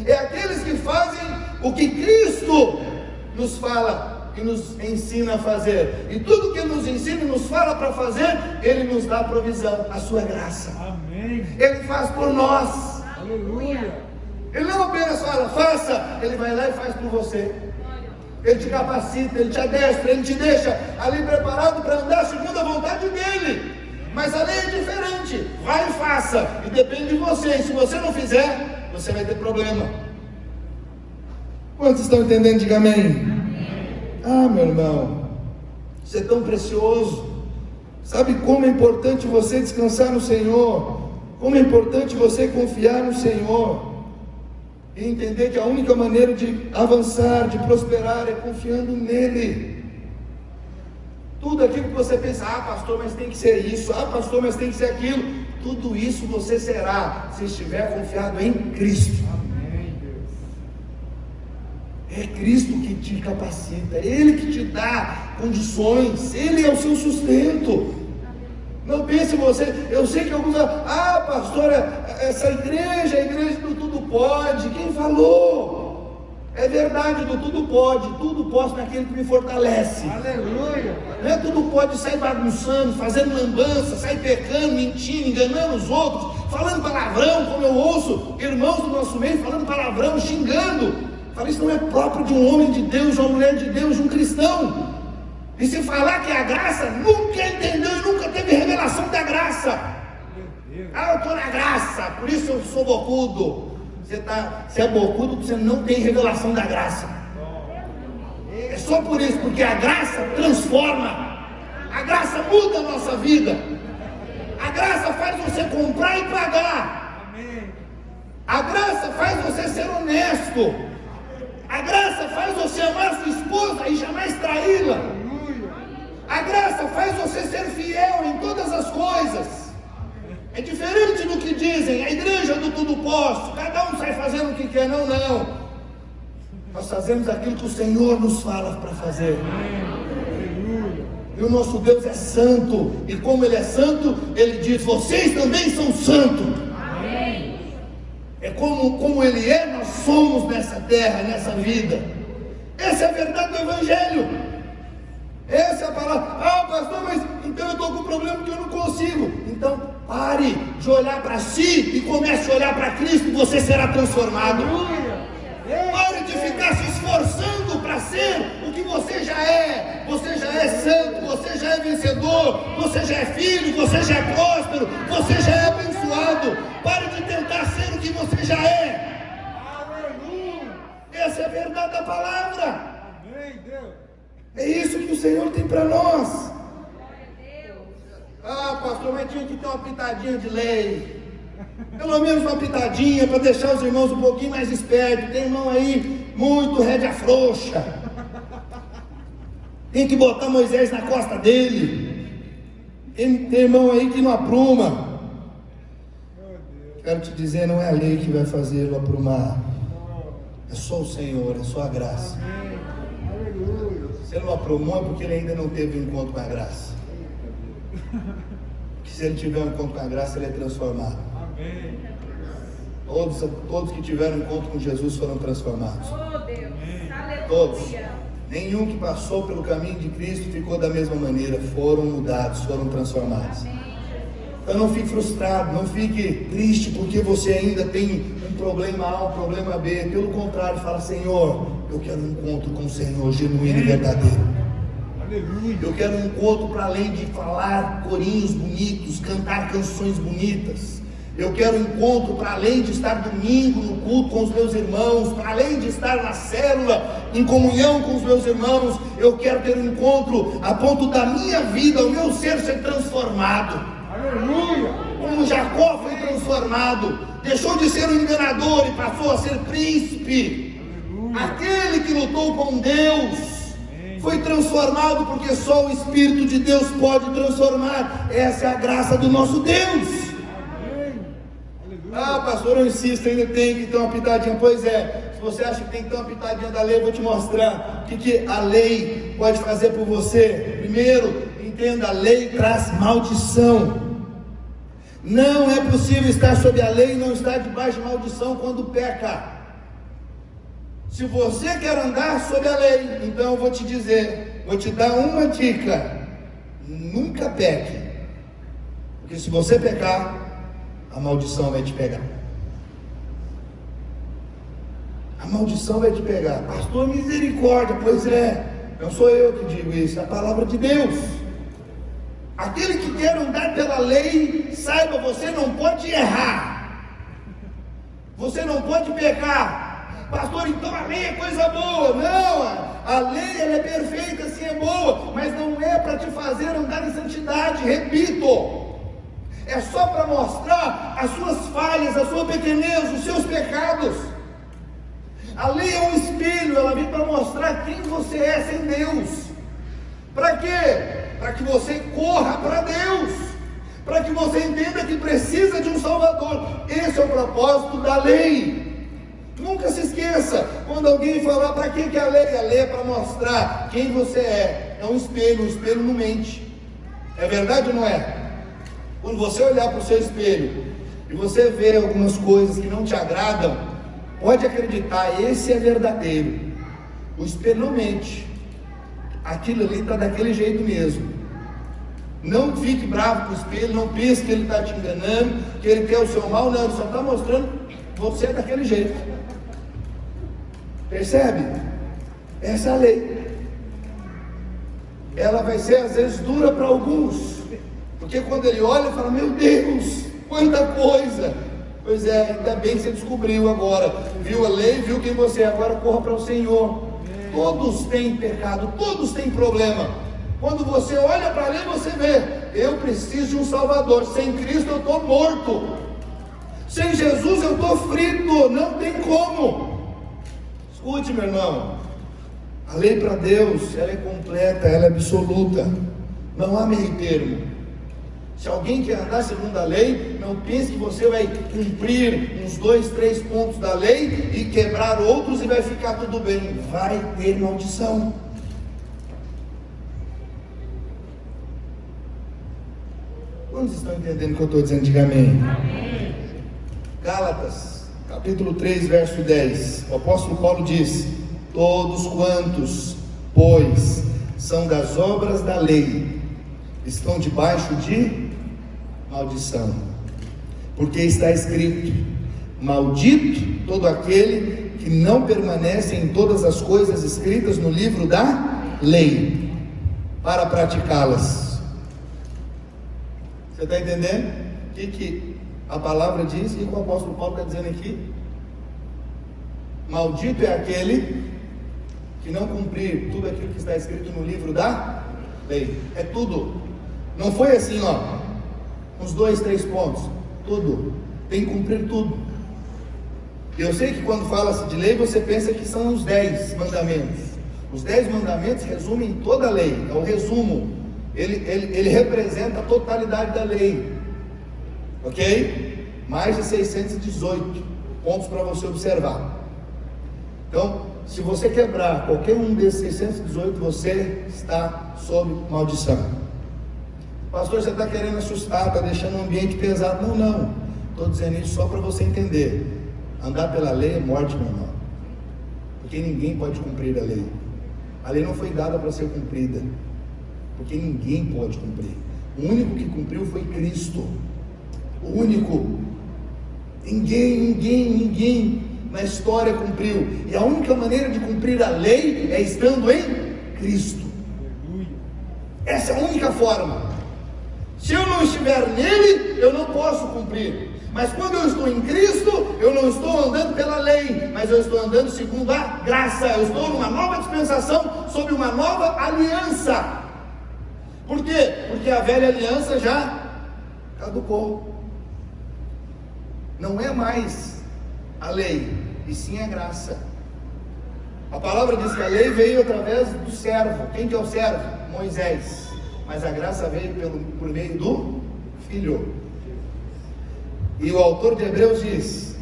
é aqueles que fazem o que Cristo nos fala e nos ensina a fazer, e tudo que Ele nos ensina e nos fala para fazer, Ele nos dá provisão, a sua graça. Amém. Ele faz por nós. Aleluia. Ele não apenas fala, faça, Ele vai lá e faz por você. Ele te capacita, Ele te adestra, Ele te deixa ali preparado para andar segundo a vontade dEle. Mas a lei é diferente, vai e faça, e depende de você, e se você não fizer, você vai ter problema. Quantos estão entendendo? Diga amém. Amém. Ah, meu irmão, isso é tão precioso. Sabe como é importante você descansar no Senhor, como é importante você confiar no Senhor, e entender que a única maneira de avançar, de prosperar, é confiando nele. Tudo aquilo que você pensa, pastor, mas tem que ser isso, pastor, mas tem que ser aquilo, tudo isso você será, se estiver confiado em Cristo. Amém, Deus. É Cristo que te capacita, Ele que te dá condições, Ele é o seu sustento. Não pense você, eu sei que alguns falam, pastor, essa igreja, a igreja do tudo pode. Quem falou? É verdade, do tudo pode, tudo posso naquele que me fortalece. Aleluia. Não é tudo pode sair bagunçando, fazendo lambança, sair pecando, mentindo, enganando os outros, falando palavrão, como eu ouço irmãos do nosso meio falando palavrão, xingando. Fala, isso não é próprio de um homem de Deus, de uma mulher de Deus, de um cristão. E se falar que é a graça, nunca entendeu e nunca teve revelação da graça. Eu estou na graça, por isso eu sou bocudo. Você é bocudo porque você não tem revelação da graça. É só por isso, porque a graça transforma. A graça muda a nossa vida. A graça faz você comprar e pagar. A graça faz você ser honesto. A graça faz você amar sua esposa e jamais traí-la. A graça faz você ser fiel em todas as coisas. É diferente do que dizem, a igreja do tudo posso, cada um sai fazendo o que quer. Não. Nós fazemos aquilo que o Senhor nos fala para fazer. E o nosso Deus é santo, e como Ele é santo, Ele diz, vocês também são santos. É como Ele é, nós somos nessa terra, nessa vida. Essa é a verdade do Evangelho. Essa é a palavra. Pastor, mas então eu estou com um problema que eu não consigo. Então pare de olhar para si e comece a olhar para Cristo e você será transformado. Pare de ficar se esforçando para ser o que você já é. Você já é santo, você já é vencedor, você já é filho, você já é próspero, você já é abençoado. Pare de tentar ser o que você já é. Essa é a verdade da palavra. É isso que o Senhor tem para nós. Pastor, mas tinha que ter uma pitadinha de lei. Pelo menos uma pitadinha para deixar os irmãos um pouquinho mais espertos. Tem irmão aí muito rédea frouxa. Tem que botar Moisés na costa dele. Tem irmão aí que não apruma. Quero te dizer, não é a lei que vai fazê-lo aprumar. É só o Senhor, é só a graça. Se ele não aprumou é porque ele ainda não teve um encontro com a graça. Porque se ele tiver um encontro com a graça, ele é transformado. Todos que tiveram encontro com Jesus foram transformados. Todos. Nenhum que passou pelo caminho de Cristo ficou da mesma maneira. Foram mudados, foram transformados. Então não fique frustrado, não fique triste porque você ainda tem um problema A, um problema B. Pelo contrário, fala, Senhor, eu quero um encontro com o Senhor genuíno e verdadeiro. Eu quero um encontro para além de falar corinhos bonitos, cantar canções bonitas. Eu quero um encontro para além de estar domingo no culto com os meus irmãos, para além de estar na célula, em comunhão com os meus irmãos. Eu quero ter um encontro a ponto da minha vida, o meu ser transformado. Aleluia! Como Jacó foi transformado, deixou de ser um enganador e passou a ser príncipe. Aquele que lutou com Deus foi transformado, porque só o Espírito de Deus pode transformar. Essa é a graça do nosso Deus. Pastor, eu insisto, ainda tem que ter uma pitadinha. Pois é, se você acha que tem que ter uma pitadinha da lei, eu vou te mostrar o que a lei pode fazer por você. Primeiro, entenda, a lei traz maldição. Não é possível estar sob a lei e não estar debaixo de maldição quando peca. Se você quer andar sob a lei, então eu vou te dizer, vou te dar uma dica: nunca peque, porque se você pecar, a maldição vai te pegar. A maldição vai te pegar. Pastor, misericórdia. Pois é, não sou eu que digo isso, é a palavra de Deus. Aquele que quer andar pela lei, saiba, você não pode errar, você não pode pecar. Pastor, então a lei é coisa boa. Não, a lei ela é perfeita, sim, é boa, mas não é para te fazer andar em santidade. Repito, é só para mostrar as suas falhas, a sua pequenez, os seus pecados. A lei é um espelho, ela vem para mostrar quem você é sem Deus. Para quê? Para que você corra para Deus, para que você entenda que precisa de um Salvador. Esse é o propósito da lei. Nunca se esqueça, quando alguém falar, para que a lei? A lei é para mostrar quem você é. É um espelho não mente. É verdade ou não é? Quando você olhar para o seu espelho e você ver algumas coisas que não te agradam, pode acreditar, esse é verdadeiro. O espelho não mente. Aquilo ali está daquele jeito mesmo. Não fique bravo com o espelho, não pense que ele está te enganando, que ele quer o seu mal, não, ele só está mostrando você daquele jeito. Percebe? Essa é a lei. Ela vai ser às vezes dura para alguns, porque quando ele olha, fala: meu Deus, quanta coisa. Pois é, ainda bem que você descobriu agora, viu a lei, viu quem você é, agora corra para o Senhor. Todos têm pecado, todos têm problema. Quando você olha para a lei, você vê: eu preciso de um Salvador. Sem Cristo eu estou morto, sem Jesus eu estou frito, não tem como. Escute, meu irmão, a lei para Deus, ela é completa, ela é absoluta, não há meio termo. Se alguém quer andar segundo a lei, não pense que você vai cumprir uns 2, 3 pontos da lei e quebrar outros e vai ficar tudo bem. Vai ter maldição. Quantos estão entendendo o que eu estou dizendo? Diga amém. Amém. Gálatas, capítulo 3, verso 10. O apóstolo Paulo diz: todos quantos, pois, são das obras da lei, estão debaixo de maldição. Porque está escrito: maldito todo aquele que não permanece em todas as coisas escritas no livro da lei, para praticá-las. Você está entendendo o que a palavra diz e o que o apóstolo Paulo está dizendo aqui? Maldito é aquele que não cumprir tudo aquilo que está escrito no livro da lei. É tudo. Não foi assim, ó, uns 2, 3 pontos. Tudo. Tem que cumprir tudo. Eu sei que quando fala-se de lei, você pensa que são os 10 mandamentos. Os 10 mandamentos resumem toda a lei. É o resumo. Ele representa a totalidade da lei, ok? Mais de 618 pontos para você observar. Então, se você quebrar qualquer um desses 618, você está sob maldição. Pastor, você está querendo assustar, está deixando o ambiente pesado. Não, estou dizendo isso só para você entender. Andar pela lei é morte, meu irmão, porque ninguém pode cumprir a lei. A lei não foi dada para ser cumprida, porque ninguém pode cumprir. O único que cumpriu foi Cristo. O único. Ninguém na história cumpriu. E a única maneira de cumprir a lei é estando em Cristo. Essa é a única forma. Se eu não estiver nele, eu não posso cumprir. Mas quando eu estou em Cristo, eu não estou andando pela lei, mas eu estou andando segundo a graça. Eu estou numa nova dispensação, sob uma nova aliança. Por quê? Porque a velha aliança já caducou. Não é mais a lei, e sim a graça. A palavra diz que a lei veio através do servo. Quem que é o servo? Moisés. Mas a graça veio por meio do Filho. E o autor de Hebreus diz: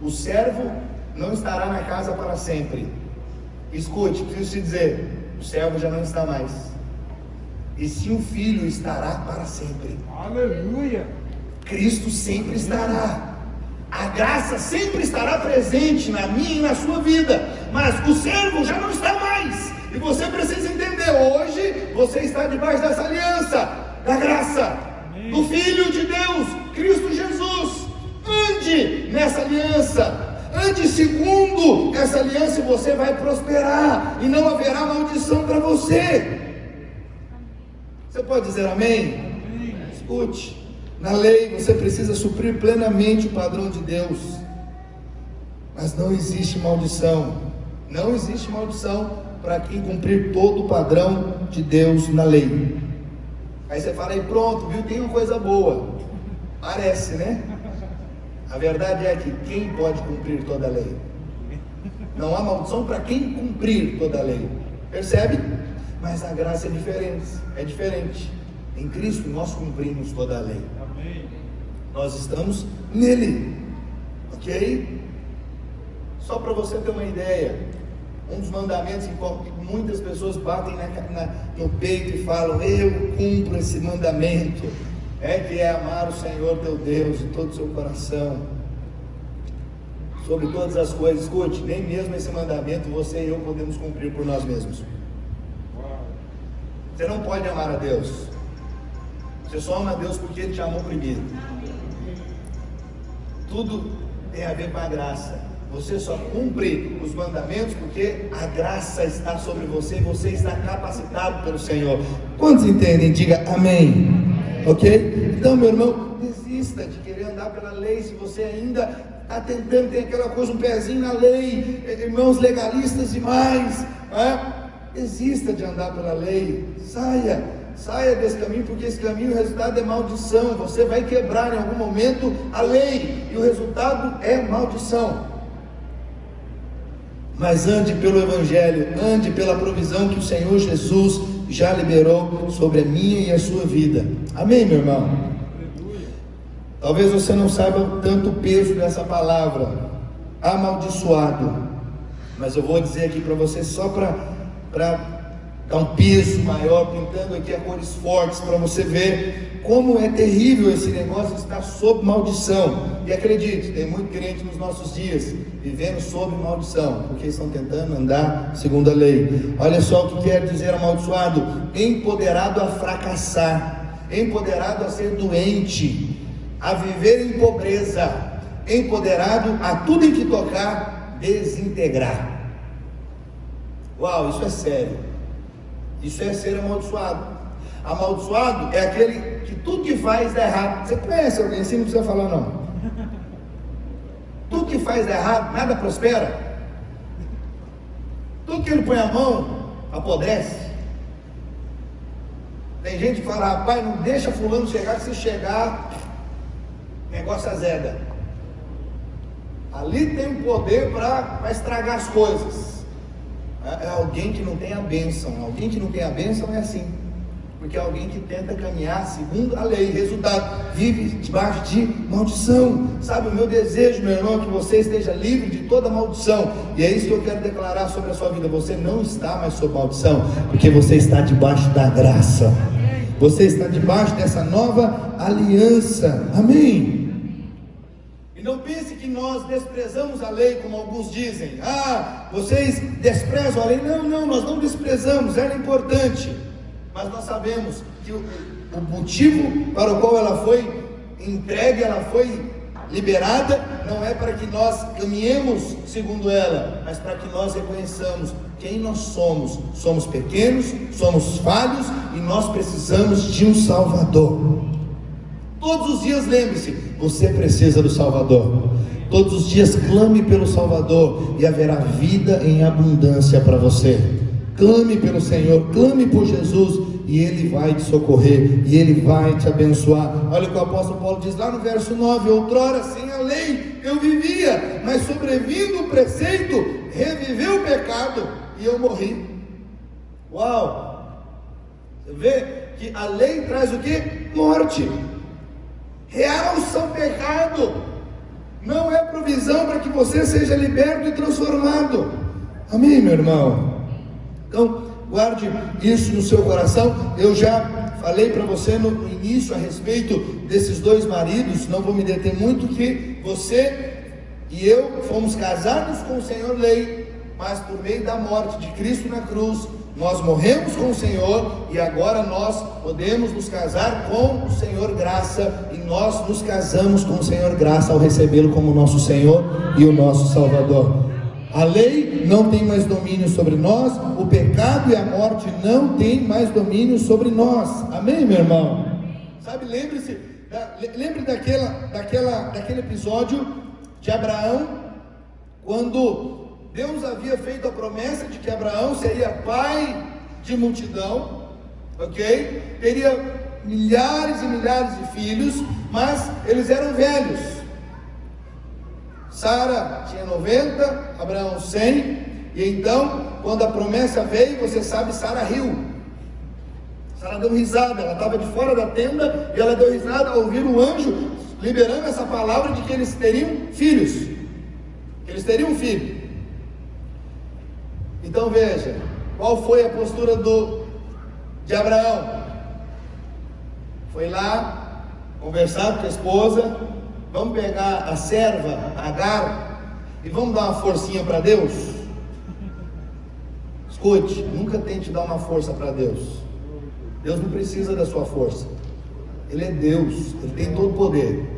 o servo não estará na casa para sempre. Escute, preciso te dizer, o servo já não está mais. E sim, o Filho estará para sempre. Aleluia! Cristo sempre estará. A graça sempre estará presente na minha e na sua vida. Mas o servo já não está mais. E você precisa entender, hoje você está debaixo dessa aliança da graça, do Filho de Deus, Cristo Jesus. Ande nessa aliança, ande segundo essa aliança e você vai prosperar, e não haverá maldição para você. Você pode dizer amém? Amém. Escute, na lei você precisa suprir plenamente o padrão de Deus, mas não existe maldição. Não existe maldição para quem cumprir todo o padrão de Deus na lei. Aí você fala: aí pronto, viu, tem uma coisa boa. Parece, né? A verdade é que quem pode cumprir toda a lei? Não há maldição para quem cumprir toda a lei. Percebe? Mas a graça é diferente. Em Cristo nós cumprimos toda a lei. Amém. Nós estamos nele. Ok? Só para você ter uma ideia, um dos mandamentos que muitas pessoas batem no peito e falam: eu cumpro esse mandamento, que é amar o Senhor teu Deus de todo o seu coração, sobre todas as coisas. Escute, nem mesmo esse mandamento você e eu podemos cumprir por nós mesmos. Você não pode amar a Deus. Você só ama a Deus porque Ele te amou primeiro. Tudo tem a ver com a graça. Você só cumpre os mandamentos porque a graça está sobre você e você está capacitado pelo Senhor. Quantos entendem? Diga amém. Ok? Então, meu irmão, desista de querer andar pela lei. Se você ainda está tentando, tem aquela coisa, um pezinho na lei, irmãos legalistas demais, desista de andar pela lei. Saia desse caminho, porque esse caminho, o resultado é maldição. Você vai quebrar em algum momento a lei e o resultado é maldição. Mas ande pelo Evangelho, ande pela provisão que o Senhor Jesus já liberou sobre a minha e a sua vida. Amém, meu irmão? Talvez você não saiba tanto o peso dessa palavra, amaldiçoado, mas eu vou dizer aqui para você só para dar um peso maior, pintando aqui a cores fortes, para você ver como é terrível esse negócio de estar sob maldição. E acredite, tem muito crente nos nossos dias vivendo sob maldição, porque estão tentando andar segundo a lei. Olha só o que quer dizer amaldiçoado: empoderado a fracassar, empoderado a ser doente, a viver em pobreza, empoderado a tudo em que tocar desintegrar. Uau, isso é sério. Isso é ser amaldiçoado. Amaldiçoado é aquele que tudo que faz dá errado. Você conhece alguém assim? Não precisa falar não. Tudo que faz dá errado, nada prospera. Tudo que ele põe a mão apodrece. Tem gente que fala: rapaz, não deixa fulano chegar, que se chegar, negócio azeda. Ali tem um poder para estragar as coisas. É alguém que não tem a bênção. Alguém que não tem a bênção é assim, porque é alguém que tenta caminhar segundo a lei. Resultado, vive debaixo de maldição. Sabe, o meu desejo, meu irmão, é que você esteja livre de toda maldição. E é isso que eu quero declarar sobre a sua vida. Você não está mais sob maldição, porque você está debaixo da graça. Você está debaixo dessa nova aliança. Amém. Não pense que nós desprezamos a lei, como alguns dizem. Vocês desprezam a lei. Não, nós não desprezamos, ela é importante. Mas nós sabemos que o motivo para o qual ela foi entregue, ela foi liberada, não é para que nós caminhemos segundo ela, mas para que nós reconheçamos quem nós somos. Somos pequenos, somos falhos e nós precisamos de um Salvador. Todos os dias lembre-se, você precisa do Salvador. Todos os dias clame pelo Salvador e haverá vida em abundância para você. Clame pelo Senhor, clame por Jesus e Ele vai te socorrer e Ele vai te abençoar. Olha o que o apóstolo Paulo diz lá no verso 9: outrora sem a lei eu vivia, mas sobrevindo o preceito, reviveu o pecado e eu morri. Uau! Você vê que a lei traz o que? Morte. Realça o pecado, não é provisão para que você seja liberto e transformado. Amém, meu irmão? Então, guarde isso no seu coração. Eu já falei para você no início a respeito desses dois maridos, não vou me deter muito, que você e eu fomos casados com o Senhor lei, mas por meio da morte de Cristo na cruz, nós morremos com o Senhor e agora nós podemos nos casar com o Senhor graça, e nós nos casamos com o Senhor graça ao recebê-lo como nosso Senhor e o nosso Salvador. A lei não tem mais domínio sobre nós, o pecado e a morte não tem mais domínio sobre nós. Amém, meu irmão? Sabe, lembre daquele episódio de Abraão, quando Deus havia feito a promessa de que Abraão seria pai de multidão, ok? Teria milhares e milhares de filhos, mas eles eram velhos. Sara tinha 90, Abraão 100, e então, quando a promessa veio, você sabe, Sara riu. Sara deu risada, ela estava de fora da tenda, e ela deu risada ao ouvir o anjo liberando essa palavra de que eles teriam filhos. que eles teriam um filho. Então veja, qual foi a postura de Abraão? Foi lá, conversar com a esposa, vamos pegar a serva, Agar, e vamos dar uma forcinha para Deus? Escute, nunca tente dar uma força para Deus. Deus não precisa da sua força. Ele é Deus, Ele tem todo o poder.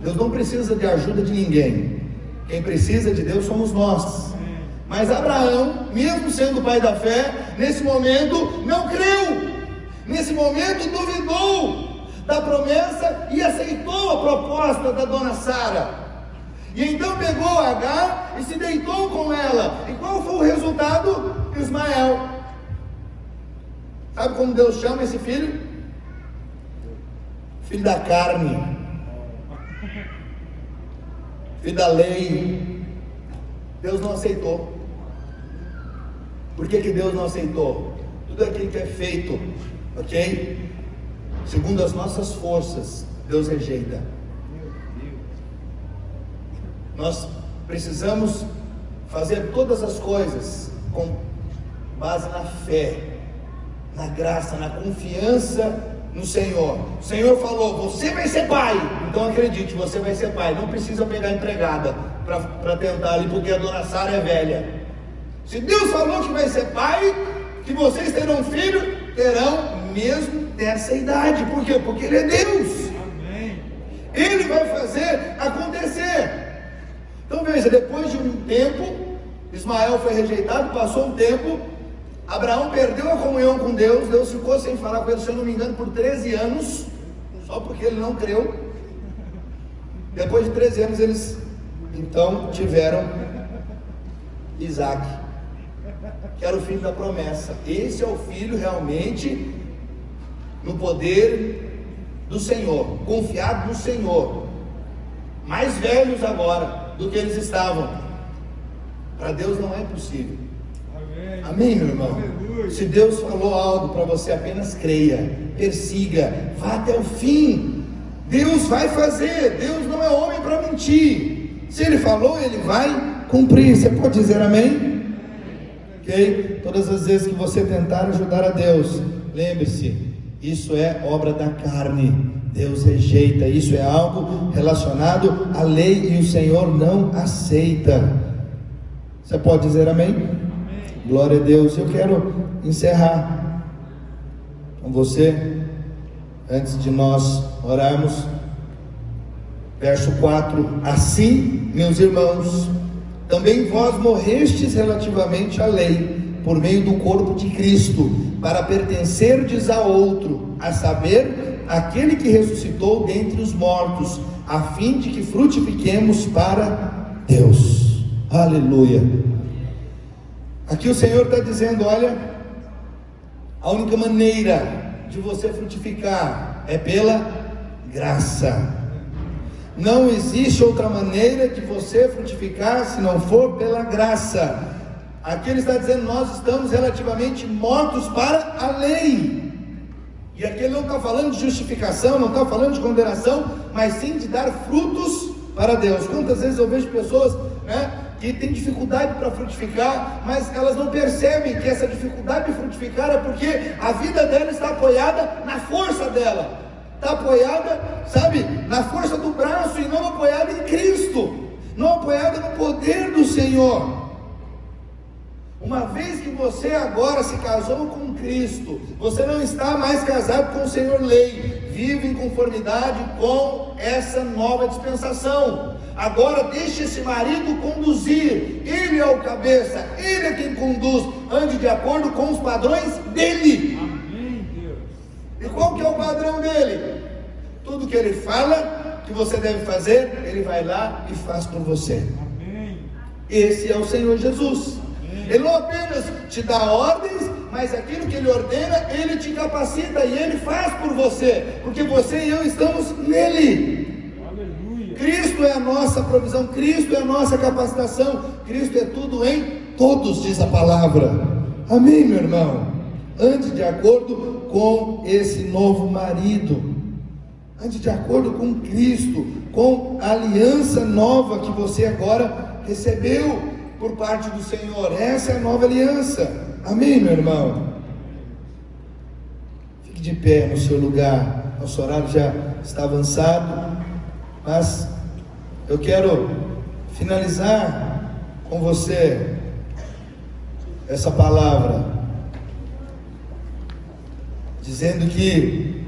Deus não precisa de ajuda de ninguém. Quem precisa de Deus somos nós. Mas Abraão, mesmo sendo pai da fé, nesse momento não creu. Nesse momento duvidou da promessa e aceitou a proposta da dona Sara. E então pegou Agar e se deitou com ela. E qual foi o resultado? Ismael. Sabe como Deus chama esse filho? Filho da carne, filho da lei. Deus não aceitou. Por que Deus não aceitou? Tudo aquilo que é feito, ok? Segundo as nossas forças, Deus rejeita. Nós precisamos fazer todas as coisas com base na fé, na graça, na confiança no Senhor. O Senhor falou, você vai ser pai. Então acredite, você vai ser pai. Não precisa pegar empregada para tentar ali, porque a dona Sara é velha. Se Deus falou que vai ser pai, que vocês terão filho, terão mesmo dessa idade. Por quê? Porque Ele é Deus. Amém. Ele vai fazer acontecer. Então veja, depois de um tempo, Ismael foi rejeitado, passou um tempo, Abraão perdeu a comunhão com Deus, Deus ficou sem falar com ele, se eu não me engano, por 13 anos, só porque ele não creu. Depois de 13 anos eles então tiveram Isaac, que era o filho da promessa. Esse é o filho realmente no poder do Senhor, confiado no Senhor, mais velhos agora do que eles estavam. Para Deus não é impossível. Amém, meu irmão? Aleluia. Se Deus falou algo para você, apenas creia, persiga, vá até o fim. Deus vai fazer. Deus não é homem para mentir. Se Ele falou, Ele vai cumprir. Você pode dizer amém? Ok? Todas as vezes que você tentar ajudar a Deus, lembre-se, isso é obra da carne. Deus rejeita. Isso é algo relacionado à lei e o Senhor não aceita. Você pode dizer amém? Glória a Deus. Eu quero encerrar com você, antes de nós orarmos, verso 4: assim, meus irmãos, também vós morrestes relativamente à lei, por meio do corpo de Cristo, para pertencerdes a outro, a saber, aquele que ressuscitou dentre os mortos, a fim de que frutifiquemos para Deus. Aleluia. Aqui o Senhor está dizendo, olha, a única maneira de você frutificar é pela graça. Não existe outra maneira de você frutificar se não for pela graça. Aqui ele está dizendo, nós estamos relativamente mortos para a lei. E aqui ele não está falando de justificação, não está falando de condenação, mas sim de dar frutos para Deus. Quantas vezes eu vejo pessoas, que têm dificuldade para frutificar, mas elas não percebem que essa dificuldade de frutificar é porque a vida dela está apoiada na força dela, está apoiada, na força do braço, e não apoiada em Cristo, não apoiada no poder do Senhor. Uma vez que você agora se casou com Cristo, você não está mais casado com o Senhor lei, vive em conformidade com essa nova dispensação. Agora deixe esse marido conduzir, ele é o cabeça, ele é quem conduz, ande de acordo com os padrões dele. Amém, Deus. E qual que é o padrão dele? Tudo que ele fala que você deve fazer, ele vai lá e faz por você. Amém. Esse é o Senhor Jesus. Amém. Ele não apenas te dá ordens, mas aquilo que ele ordena, ele te capacita e ele faz por você, porque você e eu estamos nele. Cristo é a nossa provisão, Cristo é a nossa capacitação, Cristo é tudo em todos, diz a palavra. Amém, meu irmão? Ande de acordo com esse novo marido, ande de acordo com Cristo, com a aliança nova que você agora recebeu por parte do Senhor. Essa é a nova aliança. Amém, meu irmão? Fique de pé no seu lugar. Nosso horário já está avançado, mas eu quero finalizar com você essa palavra, dizendo que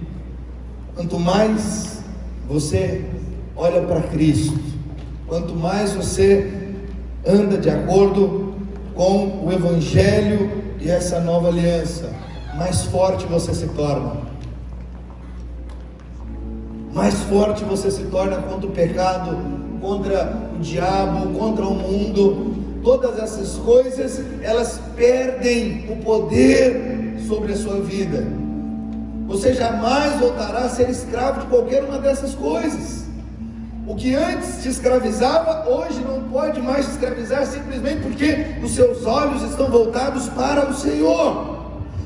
quanto mais você olha para Cristo, quanto mais você anda de acordo com o Evangelho e essa nova aliança, mais forte você se torna. Mais forte você se torna contra o pecado, contra o diabo, contra o mundo. Todas essas coisas, elas perdem o poder sobre a sua vida. Você jamais voltará a ser escravo de qualquer uma dessas coisas. O que antes te escravizava, hoje não pode mais te escravizar, simplesmente porque os seus olhos estão voltados para o Senhor.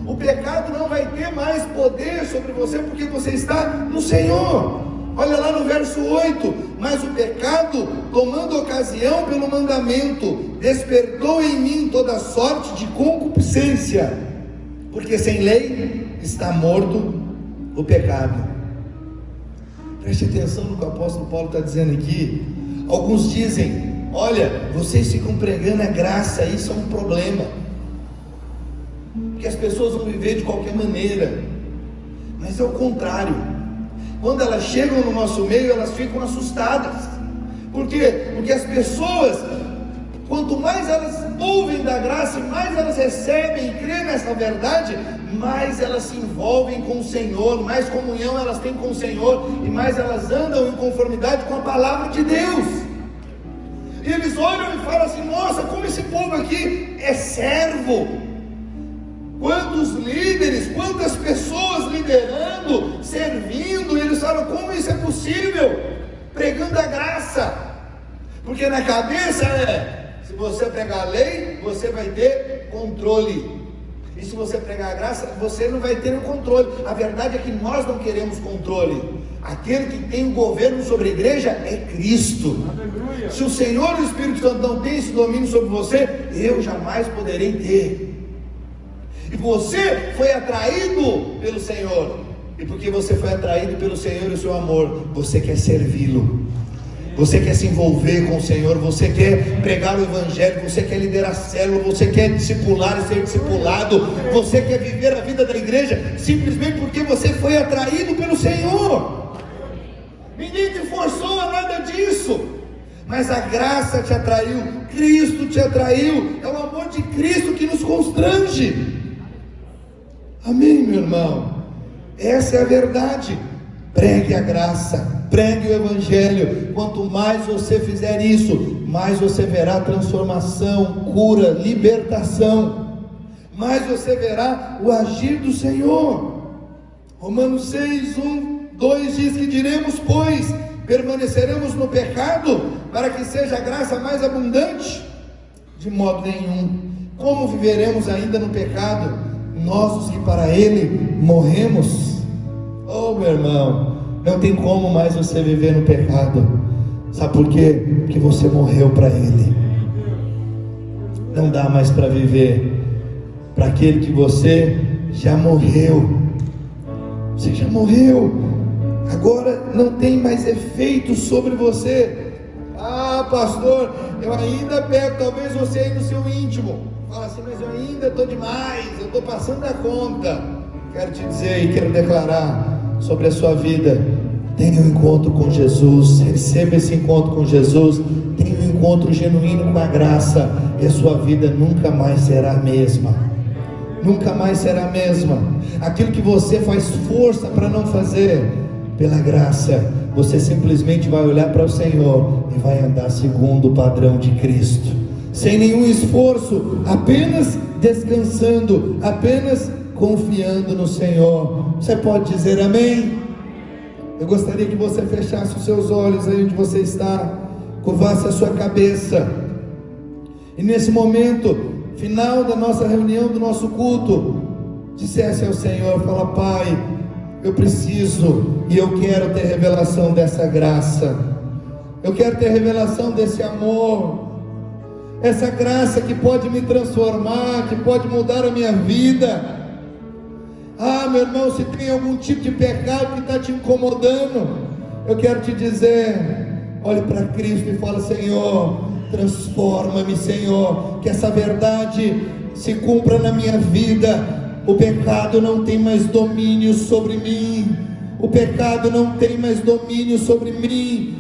O pecado não vai ter mais poder sobre você, porque você está no Senhor. Olha lá no verso 8: mas o pecado, tomando ocasião pelo mandamento, despertou em mim toda sorte de concupiscência, porque sem lei está morto o pecado. Preste atenção no que o apóstolo Paulo está dizendo aqui. Alguns dizem: olha, vocês ficam pregando a graça, isso é um problema, porque as pessoas vão viver de qualquer maneira. Mas é o contrário. Quando elas chegam no nosso meio, elas ficam assustadas. Por quê? Porque as pessoas, quanto mais elas ouvem da graça, mais elas recebem e creem nessa verdade, mais elas se envolvem com o Senhor, mais comunhão elas têm com o Senhor, e mais elas andam em conformidade com a palavra de Deus. E eles olham e falam assim: nossa, como esse povo aqui é servo. Quantos líderes, quantas pessoas liderando, servindo, e eles falam: como isso é possível? Pregando a graça. Porque na cabeça se você pegar a lei, você vai ter controle. E se você pregar a graça, você não vai ter o controle. A verdade é que nós não queremos controle. Aquele que tem o governo sobre a igreja é Cristo. Aleluia. Se o Senhor e o Espírito Santo não tem esse domínio sobre você, eu jamais poderei ter. E você foi atraído pelo Senhor, e porque você foi atraído pelo Senhor e o seu amor, você quer servi-lo, você quer se envolver com o Senhor, você quer pregar o Evangelho, você quer liderar célula, você quer discipular e ser discipulado, você quer viver a vida da igreja, simplesmente porque você foi atraído pelo Senhor. Ninguém te forçou a nada disso, mas a graça te atraiu, Cristo te atraiu, é o amor de Cristo que nos constrange. Amém, meu irmão? Essa é a verdade. Pregue a graça, pregue o Evangelho. Quanto mais você fizer isso, mais você verá transformação, cura, libertação, mais você verá o agir do Senhor. Romanos 6, 1, 2 diz que diremos, pois, permaneceremos no pecado para que seja a graça mais abundante? De modo nenhum. Como viveremos ainda no pecado, nós os que para ele morremos? Oh, meu irmão, não tem como mais você viver no pecado. Sabe por quê? Porque você morreu para ele. Não dá mais para viver para aquele que você já morreu. Você já morreu. Agora não tem mais efeito sobre você. Ah, pastor, eu ainda pego, talvez você aí no seu íntimo fala assim: mas eu ainda estou demais, eu estou passando da conta. Quero te dizer e quero declarar sobre a sua vida: tenha um encontro com Jesus, receba esse encontro com Jesus, tenha um encontro genuíno com a graça, e a sua vida nunca mais será a mesma. Nunca mais será a mesma. Aquilo que você faz força para não fazer, pela graça, você simplesmente vai olhar para o Senhor e vai andar segundo o padrão de Cristo, sem nenhum esforço, apenas descansando, apenas confiando no Senhor. Você pode dizer amém? Eu gostaria que você fechasse os seus olhos aí onde você está, curvasse a sua cabeça, e nesse momento final da nossa reunião, do nosso culto, dissesse ao Senhor: fala: Pai, eu preciso e eu quero ter revelação dessa graça, eu quero ter revelação desse amor, essa graça que pode me transformar, que pode mudar a minha vida. Ah, meu irmão, se tem algum tipo de pecado que está te incomodando, eu quero te dizer, olhe para Cristo e fala: Senhor, transforma-me, Senhor, que essa verdade se cumpra na minha vida. O pecado não tem mais domínio sobre mim, o pecado não tem mais domínio sobre mim.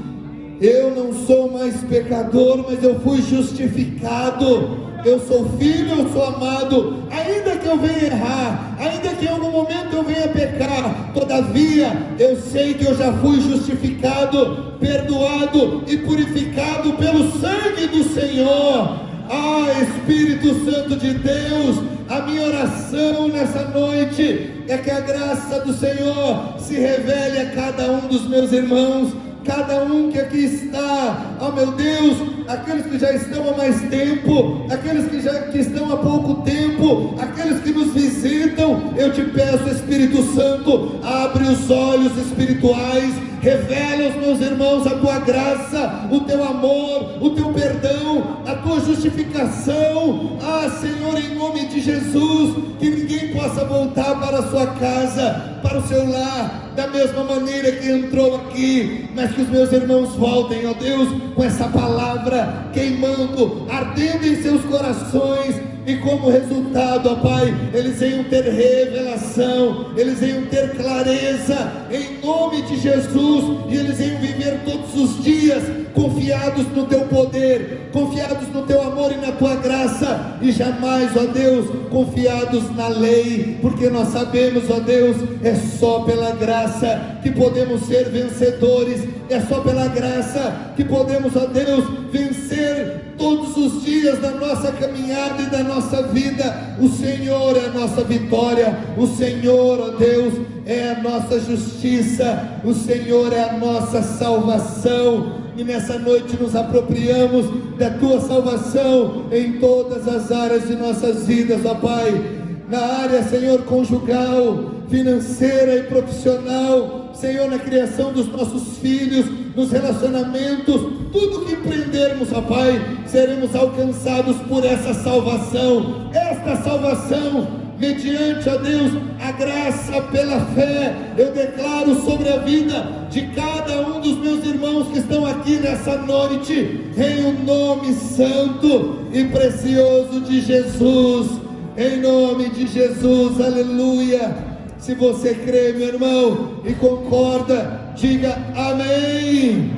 Eu não sou mais pecador, mas eu fui justificado. Eu sou filho, eu sou amado. Ainda que eu venha errar, ainda que em algum momento eu venha pecar, todavia eu sei que eu já fui justificado, perdoado e purificado pelo sangue do Senhor. Ah, Espírito Santo de Deus, a minha oração nessa noite é que a graça do Senhor se revele a cada um dos meus irmãos, cada um que aqui está. Oh meu Deus, aqueles que já estão há mais tempo, aqueles que estão há pouco tempo, aqueles que nos visitam, eu te peço, Espírito Santo, abre os olhos espirituais, revela aos meus irmãos a tua graça, o teu amor, o teu perdão, a tua justificação. Ah, Senhor, em nome de Jesus, que ninguém possa voltar para a sua casa, para o seu lar, da mesma maneira que entrou aqui, mas que os meus irmãos voltem, ó Deus, com essa palavra queimando, ardendo em seus corações, e como resultado, ó Pai, eles venham ter revelação, eles venham ter clareza, em nome de Jesus, e eles venham viver todos os dias confiados no teu poder, confiados no teu amor e na tua graça, e jamais, ó Deus, confiados na lei, porque nós sabemos, ó Deus, é só pela graça que podemos ser vencedores, é só pela graça que podemos, ó Deus, vencer todos os dias da nossa caminhada e da nossa vida. O Senhor é a nossa vitória, o Senhor, ó Deus, é a nossa justiça, o Senhor é a nossa salvação, e nessa noite nos apropriamos da tua salvação em todas as áreas de nossas vidas, ó Pai, na área, Senhor, conjugal, financeira e profissional, Senhor, na criação dos nossos filhos, nos relacionamentos, tudo que empreendermos, ó Pai, seremos alcançados por essa salvação, esta salvação, mediante, ó Deus, a graça pela fé. Eu declaro sobre a vida de cada um dos meus irmãos que estão aqui nessa noite, em o nome santo e precioso de Jesus, em nome de Jesus, aleluia. Se você crê, meu irmão, e concorda, diga amém,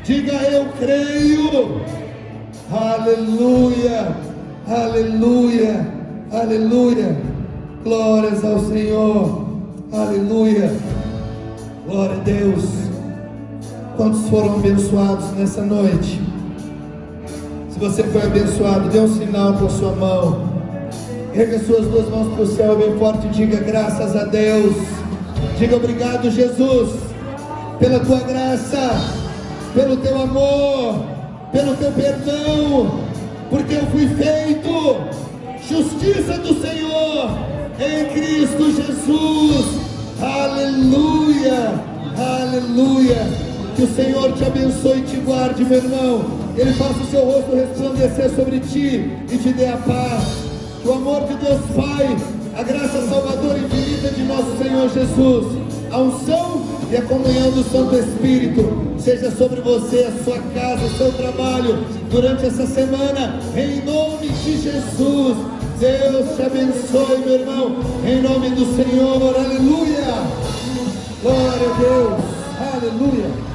diga eu creio, aleluia, aleluia, aleluia, glórias ao Senhor, aleluia, glória a Deus. Quantos foram abençoados nessa noite? Se você foi abençoado, dê um sinal com a sua mão, erga suas duas mãos para o céu bem forte e diga graças a Deus, diga obrigado Jesus, pela tua graça, pelo teu amor, pelo teu perdão, porque eu fui feito justiça do Senhor em Cristo Jesus, aleluia, aleluia. Que o Senhor te abençoe e te guarde, meu irmão, Ele faça o seu rosto resplandecer sobre ti e te dê a paz. Que o amor de Deus Pai, a graça salvadora infinita de nosso Senhor Jesus, a unção e a comunhão do Santo Espírito seja sobre você, a sua casa, o seu trabalho, durante essa semana, em nome de Jesus. Deus te abençoe, meu irmão, em nome do Senhor, aleluia, glória a Deus, aleluia.